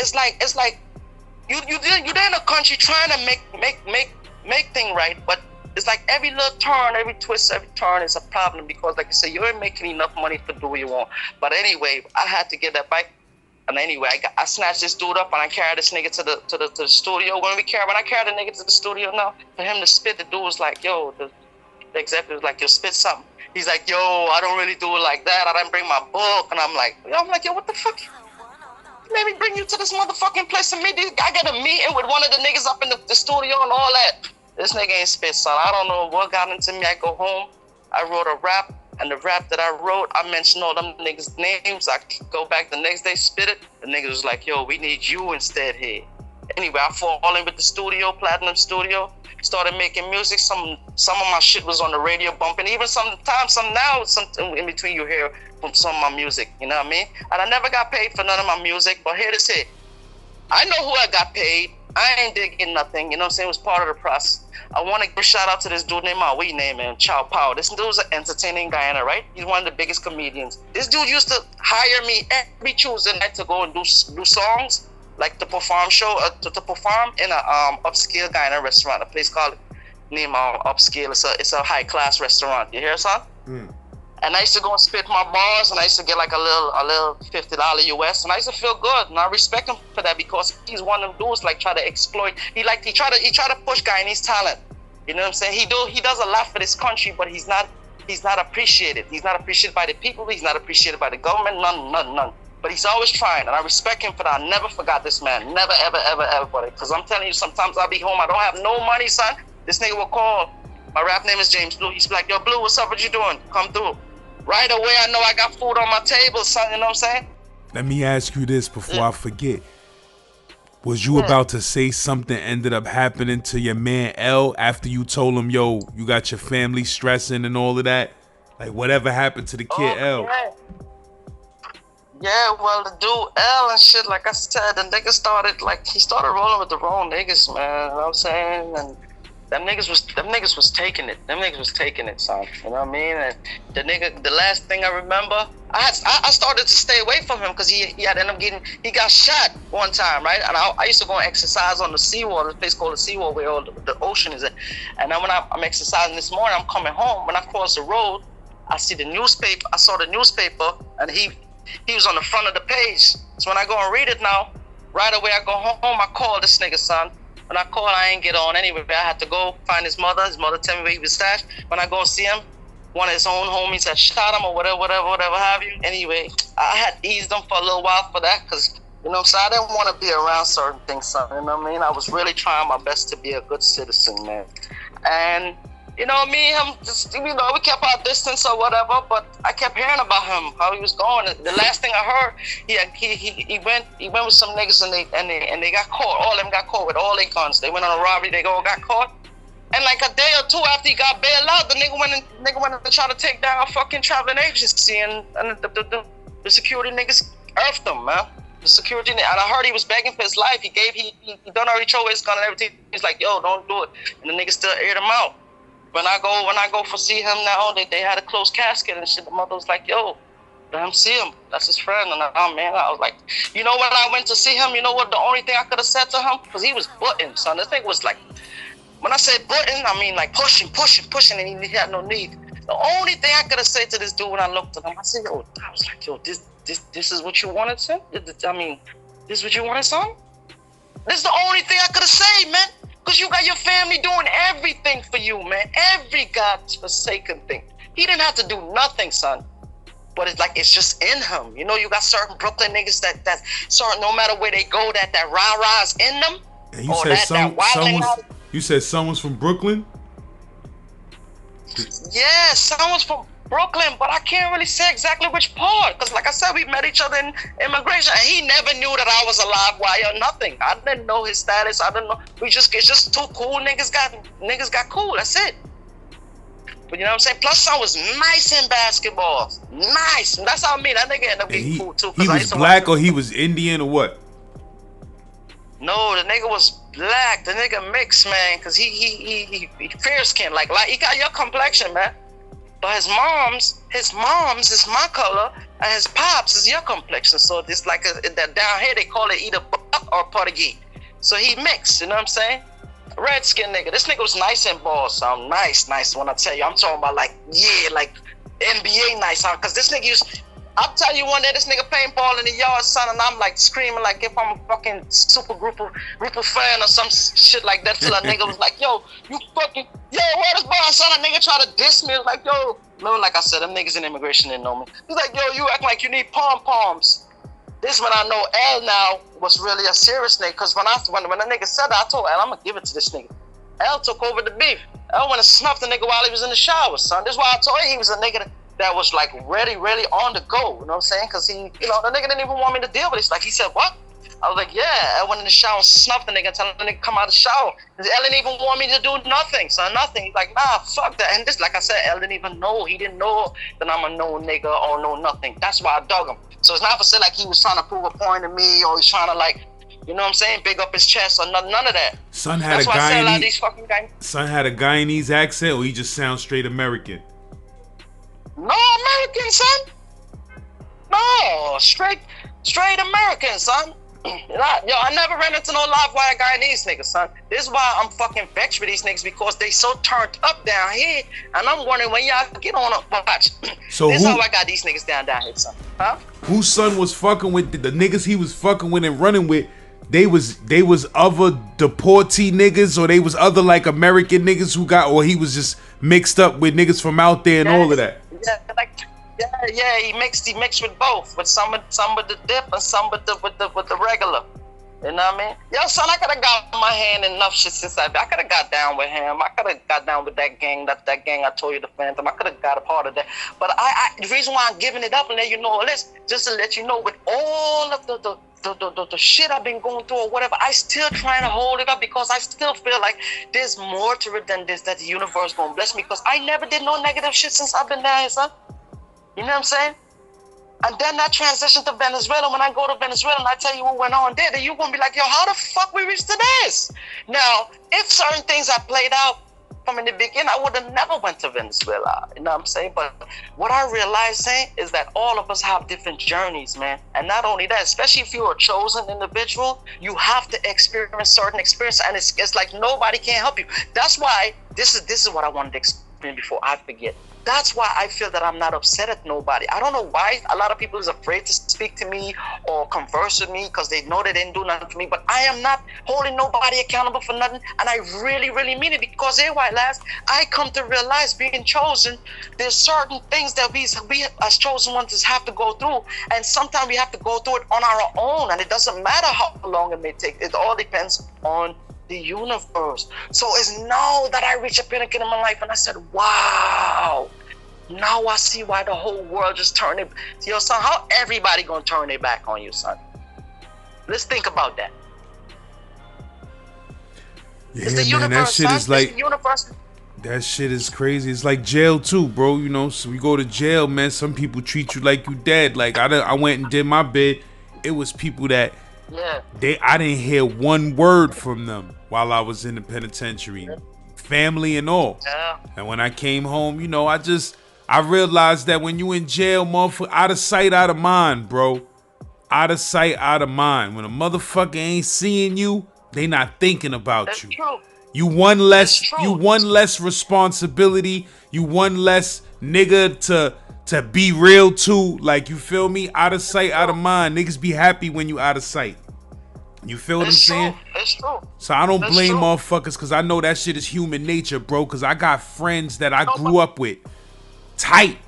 you're in a country trying to make thing right, but it's like every little turn, every twist, every turn is a problem because, like I said, you ain't making enough money to do what you want. But anyway, I had to get that bike. And anyway, I snatched this dude up and I carried this nigga to the studio. When I carried the nigga to the studio now, for him to spit, the dude was like, yo, the executive was like, yo, spit something. He's like, yo, I don't really do it like that. I didn't bring my book. And I'm like, yo, what the fuck? Let me bring you to this motherfucking place and meet these. I got a meeting with one of the niggas up in the studio and all that. This nigga ain't spit, son. I don't know what got into me. I go home. I wrote a rap. And the rap that I wrote, I mentioned all them niggas' names. I go back the next day, spit it. The niggas was like, yo, we need you instead here. Anyway, I fall in with the studio, Platinum Studio. Started making music. Some of my shit was on the radio bumping. Even sometimes, some in between you hear from some of my music. You know what I mean? And I never got paid for none of my music. But here this is. I know who I got paid. I ain't digging nothing. You know what I'm saying? It was part of the process. I want to give a shout out to this dude named we name him Chow Pao. This dude's an entertaining Guyana, right? He's one of the biggest comedians. This dude used to hire me every Tuesday night to go and do songs, like to perform to perform in a upscale Guyana restaurant, a place called named Upscale. It's a high class restaurant. You hear, son? Mm. And I used to go and spit my bars, and I used to get like a little $50 US, and I used to feel good, and I respect him for that because he's one of them dudes like try to exploit. He try to push Guyanese talent. You know what I'm saying? He does a lot for this country, but he's not appreciated. He's not appreciated by the people. He's not appreciated by the government. None. But he's always trying, and I respect him for that. I never forgot this man. Never, ever, ever, ever, buddy. Because I'm telling you, sometimes I'll be home. I don't have no money, son. This nigga will call. My rap name is James Blue. He's like, yo, Blue, what's up? What you doing? Come through. Right away, I know I got food on my table, son. You know what I'm saying? Let me ask you this before I forget. Was you about to say something ended up happening to your man L after you told him, yo, you got your family stressing and all of that? Like, whatever happened to the kid L? Yeah, well, the dude L and shit, like I said, the nigga started rolling with the wrong niggas, man. You know what I'm saying? And them niggas was taking it. Them niggas was taking it, son. You know what I mean? And the last thing I remember, I started to stay away from him because he got shot one time, right? And I used to go and exercise on the seawall, this place called the seawall where all the ocean is at. And then when I'm exercising this morning, I'm coming home. When I cross the road, I saw the newspaper, and he was on the front of the page. So when I go and read it now, right away I go home, I call this nigga, son. When I called, I ain't get on anyway. I had to go find his mother. His mother tell me where he was stashed. When I go and see him, one of his own homies had shot him or whatever have you. Anyway, I had eased him for a little while for that because, you know what I'm saying, I didn't want to be around certain things, son. You know what I mean? I was really trying my best to be a good citizen, man. And, you know, me and him, just, you know, we kept our distance or whatever, but I kept hearing about him, how he was going. The last thing I heard, he went with some niggas and they got caught. All of them got caught with all their guns. They went on a robbery, they all got caught. And like a day or two after he got bailed out, the nigga went to try to take down a fucking traveling agency, and the security niggas earthed him, man. The security, and I heard he was begging for his life. He done already throw his gun and everything. He's like, yo, don't do it. And the nigga still aired him out. When I go for see him now, they had a closed casket and shit. The mother was like, yo, let him see him. That's his friend. And I was like, you know, when I went to see him, you know what? The only thing I could have said to him, because he was butting, son. This thing was like, when I say butting, I mean like pushing, and he had no need. The only thing I could have said to this dude when I looked at him, I said, yo, I was like, yo, this is what you wanted, son? I mean, this is what you wanted, son? This is the only thing I could have said, man. Because you got your family doing everything for you, man. Every godforsaken thing. He didn't have to do nothing, son. But it's like, it's just in him. You know, you got certain Brooklyn niggas that certain, no matter where they go, that rah-rah is in them. And you said someone's from Brooklyn? Yeah, someone's from Brooklyn, but I can't really say exactly which part. Because like I said, we met each other in immigration, and he never knew that I was a live wire or nothing. I didn't know his status. I didn't know. It's just two cool niggas got cool. That's it. But you know what I'm saying? Plus, son was nice in basketball. Nice. And that's how I mean. That nigga ended up getting cool too. He was black or he was Indian or what? No, the nigga was black. The nigga mixed, man, because he fair skin, like he got your complexion, man. But his mom's is my color, and his pops is your complexion. So it's like that down here they call it either buck or Portuguese. So he mixed, you know what I'm saying? Red skin nigga. This nigga was nice in balls, so nice. When I tell you, I'm talking about like NBA nice, huh? Cause this nigga I'll tell you one day this nigga paintball in the yard, son, and I'm like screaming like if I'm a fucking super group of fan or some shit like that. Till a nigga was like, yo, you fucking, where this ball, son? A nigga try to diss me. Like, yo, remember, like I said, them niggas in immigration didn't know me. He's like, yo, you act like you need pom-poms. This when I know L now was really a serious nigga. Cause when the nigga said that, I told L, I'm gonna give it to this nigga. L took over the beef. L went and snuffed the nigga while he was in the shower, son. This is why I told you he was a nigga that was like really on the go, you know what I'm saying? Cause he, you know, the nigga didn't even want me to deal with it. Like he said, what? I was like, yeah. I went in the shower and snuffed the nigga and told the nigga come out of the shower. Cause L didn't even want me to do nothing, son, nothing. He's like, nah, fuck that. And this, like I said, L didn't even know. He didn't know that I'm a no nigga or no nothing. That's why I dug him. So it's not for say like he was trying to prove a point to me or he's trying to like, you know what I'm saying, big up his chest or none of that. Son had a Guyanese accent, or he just sounds straight American? No American, son. No, straight American, son. I never ran into no live wire Guyanese niggas, son. This is why I'm fucking vexed with these niggas, because they so turned up down here, and I'm wondering when y'all get on up, watch. So this is how I got these niggas down here, son. Huh? Whose son was fucking with the niggas he was fucking with and running with? They was other deportee niggas, or they was other like American niggas who got, or he was just mixed up with niggas from out there and all of that. Yeah. He mixed with both, with some with the dip and some with the regular. You know what I mean? Yo, son, I could have got my hand in enough shit since I could have got down with him. I could have got down with that gang, that gang I told you, the Phantom. I could have got a part of that. But the reason why I'm giving it up and let you know this, just to let you know, with all of the shit I've been going through or whatever, I still trying to hold it up because I still feel like there's more to it than this, that the universe gonna bless me, because I never did no negative shit since I've been down here, son. You know what I'm saying? And then that transition to Venezuela, when I go to Venezuela and I tell you what went on there, then you're going to be like, yo, how the fuck we reached to this? Now, if certain things had played out from in the beginning, I would have never went to Venezuela. You know what I'm saying? But what I realized, saying, is that all of us have different journeys, man. And not only that, especially if you're a chosen individual, you have to experience certain experiences. And it's like nobody can help you. That's why this is what I wanted to explain before I forget. That's why I feel that I'm not upset at nobody. I don't know why a lot of people is afraid to speak to me or converse with me because they know they didn't do nothing for me. But I am not holding nobody accountable for nothing. And I really, really mean it, because here, white lads, I come to realize, being chosen, there's certain things that we as chosen ones have to go through. And sometimes we have to go through it on our own. And it doesn't matter how long it may take. It all depends on the universe. So it's now that I reach a pinnacle in my life and I said, wow, now I see why the whole world just turned it. Yo, son, how everybody gonna turn their back on you, son? Let's think about that. Yeah, it's the man, universe, that shit son. is like, it's the universe. that shit is crazy. It's like jail too, bro. You know, so we go to jail, man. Some people treat you like you dead. Like I went and did my bid. It was people that Yeah. I didn't hear one word from them while I was in the penitentiary, family and all. Yeah. And when I came home, you know, I realized that when you in jail, motherfucker, out of sight, out of mind, bro. Out of sight, out of mind. When a motherfucker ain't seeing you, they not thinking about That's you. true. You one less, That's true. you one less responsibility. You one less nigga to be real to. Like, you feel me? Out of sight, out of mind. Niggas be happy when you out of sight. You feel what I'm saying? It's true. So I don't That's blame true. motherfuckers, because I know that shit is human nature, bro. Because I got friends that I grew up with, tight.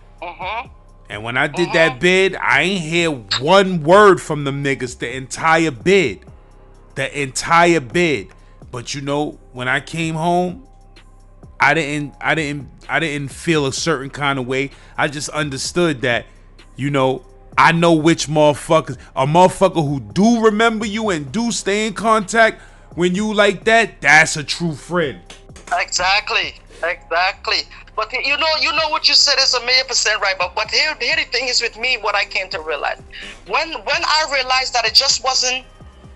And when I did that bid, I ain't hear one word from them niggas the entire bid. The entire bid. But you know, when I came home, I didn't feel a certain kind of way. I just understood that, you know, I know which motherfuckers, a motherfucker who do remember you and do stay in contact when you like that, that's a true friend. Exactly. But you know what you said is 1,000,000% right. But here the thing is with me, what I came to realize. When I realized that it just wasn't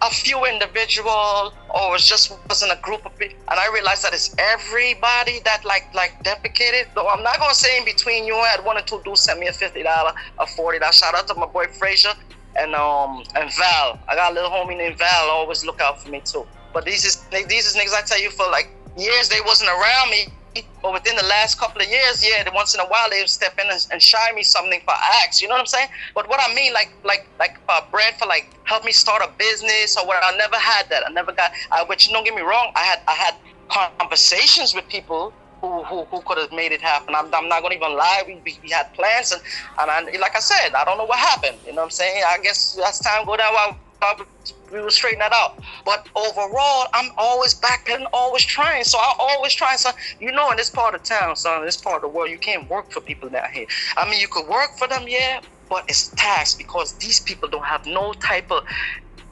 a few individual, or it just wasn't a group of people, and I realized that it's everybody that like defecated. Though I'm not gonna say in between you, I had one or two dudes send me a $50, a $40. Shout out to my boy Frazier and Val. I got a little homie named Val, always look out for me too. But these is niggas, I tell you, for like years they wasn't around me. But within the last couple of years, yeah, once in a while they would step in and shy me something for acts. You know what I'm saying? But what I mean, like bread for like help me start a business or whatever. I never had that. I never got. Which don't get me wrong. I had conversations with people who could have made it happen. I'm not gonna even lie. We had plans and like I said, I don't know what happened. You know what I'm saying? I guess as time go down, we will straighten that out. But overall, I'm always backpedaling, always trying. So I always try. So you know, in this part of town, son, in this part of the world, you can't work for people down here. I mean, you could work for them, yeah, but it's taxed because these people don't have no type of.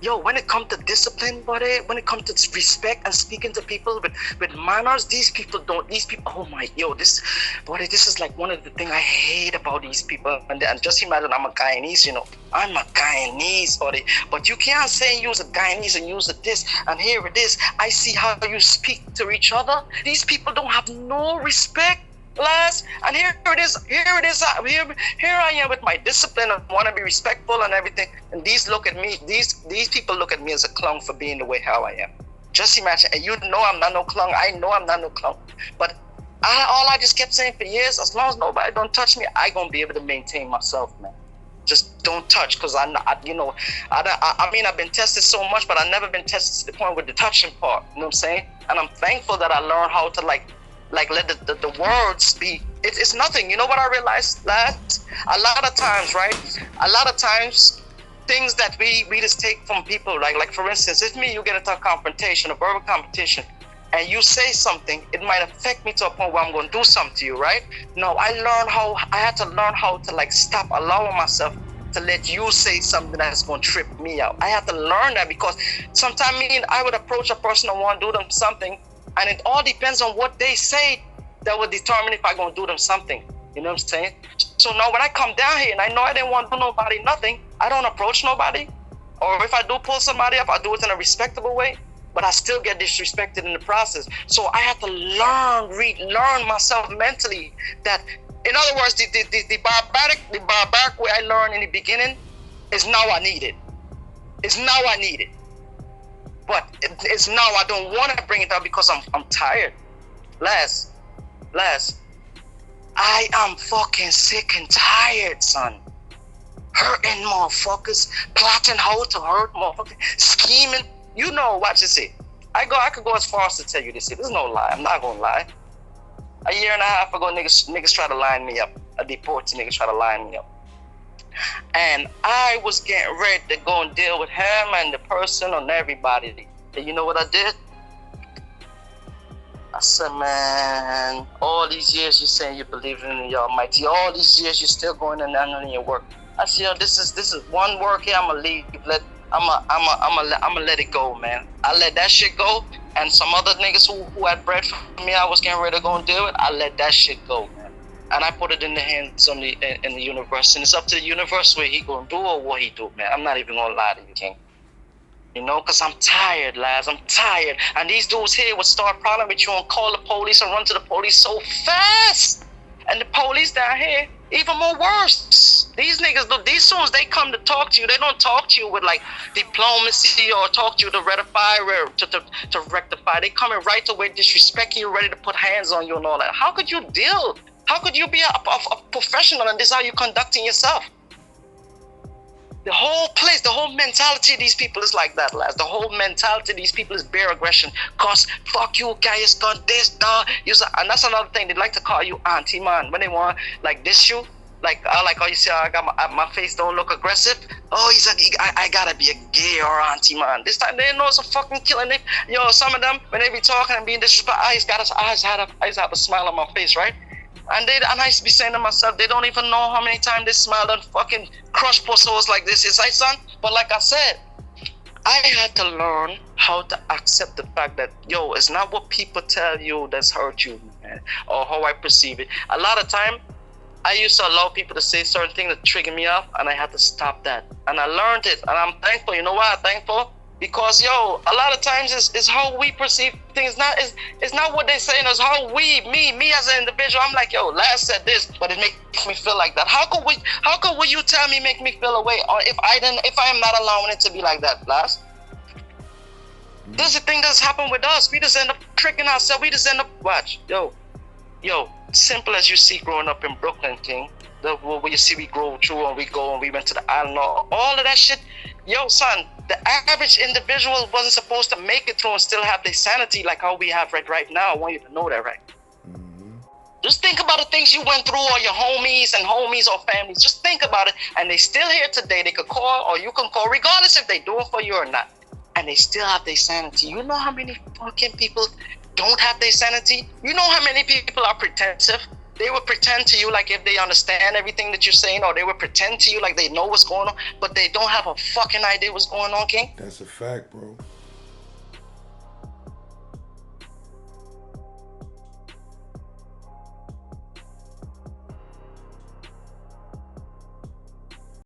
Yo, when it comes to discipline, buddy, when it comes to respect and speaking to people with manners, these people, oh my, this is like one of the things I hate about these people. And just imagine, I'm a Guyanese, you know. I'm a Guyanese, buddy. But you can't say use a Guyanese and use a this, and here it is. I see how you speak to each other. These people don't have no respect. Last, and here it is. Here I am with my discipline. I want to be respectful and everything. And these look at me. These people look at me as a clown for being the way how I am. Just imagine. And you know I'm not no clown. I know I'm not no clown. But all I just kept saying for years, as long as nobody don't touch me, I gonna be able to maintain myself, man. Just don't touch, cause I mean, I've been tested so much, but I've never been tested to the point with the touching part. You know what I'm saying? And I'm thankful that I learned how to like let the words be It's nothing. You know what I realized, lads? A lot of times, right? A lot of times, things that we just take from people, like for instance, if me, you get into a confrontation, a verbal competition, and you say something, it might affect me to a point where I'm going to do something to you, right? No, I had to learn how to like stop allowing myself to let you say something that's going to trip me out. I had to learn that, because sometimes I would approach a person and want to do them something, and it all depends on what they say that will determine if I'm going to do them something. You know what I'm saying? So now when I come down here and I know I didn't want to do nobody nothing, I don't approach nobody. Or if I do pull somebody up, I do it in a respectable way, but I still get disrespected in the process. So I have to learn myself mentally that, in other words, the barbaric way I learned in the beginning is now I need it. It's now I need it. But it's now I don't want to bring it up because I'm tired. Last, I am fucking sick and tired, son. Hurting motherfuckers, plotting how to hurt motherfuckers, scheming. You know, watch this shit. I could go as far as to tell you this shit. There's no lie. I'm not gonna lie. A year and a half ago, niggas try to line me up. A deported niggas try to line me up. And I was getting ready to go and deal with him and the person and everybody. And you know what I did? I said, man, all these years you saying you believe in the Almighty. All these years you still going in and on your work. I said, yo, this is one work here. I'ma leave. I'ma let it go, man. I let that shit go. And some other niggas who had bread for me, I was getting ready to go and do it. I let that shit go, man. And I put it in the hands of in the universe. And it's up to the universe where he gonna do or what he do, man. I'm not even gonna lie to you, King. You know, because I'm tired, lads. I'm tired. And these dudes here would start problem with you and call the police and run to the police so fast. And the police down here, even more worse. These niggas, these soon as they come to talk to you, they don't talk to you with like diplomacy or talk to you to rectify or to rectify. They coming right away, disrespect you, ready to put hands on you and all that. How could you deal? How could you be a professional and this is how you conducting yourself? The whole place, the whole mentality of these people is like that, lads. The whole mentality of these people is bare aggression. Cause fuck you, guys, got this, dog. And that's another thing. They like to call you auntie, man. When they want like this you, like how you say I got my face don't look aggressive. Oh, I gotta be a gay or auntie, man. This time they know it's a fucking killing. Yo, some of them when they be talking and being disrespectful, I just have a smile on my face, right? And I used to be saying to myself, they don't even know how many times they smiled and fucking crushed pussholes like this. Is right, son? But like I said, I had to learn how to accept the fact that, yo, it's not what people tell you that's hurt you, man, or how I perceive it. A lot of time, I used to allow people to say certain things that trigger me off, and I had to stop that. And I learned it, and I'm thankful. You know why I'm thankful? Because, yo, a lot of times it's how we perceive things. It's not what they say, it's how me as an individual. I'm like, yo, Laz said this, but it makes me feel like that. How could what you tell me make me feel away, or if I am not allowing it to be like that, Laz? This is the thing that's happened with us. We just end up tricking ourselves. We just end up yo, simple as you see growing up in Brooklyn, King. Where you see we grow through and we go and we went to the island, all of that shit. Yo, son, the average individual wasn't supposed to make it through and still have their sanity like how we have right now. I want you to know that, right? Mm-hmm. Just think about the things you went through, or your homies or families. Just think about it, and they still here today. They could call, or you can call, regardless if they do it for you or not. And they still have their sanity. You know how many fucking people don't have their sanity? You know how many people are pretensive? They would pretend to you like if they understand everything that you're saying, or they would pretend to you like they know what's going on, but they don't have a fucking idea what's going on, King. That's a fact, bro.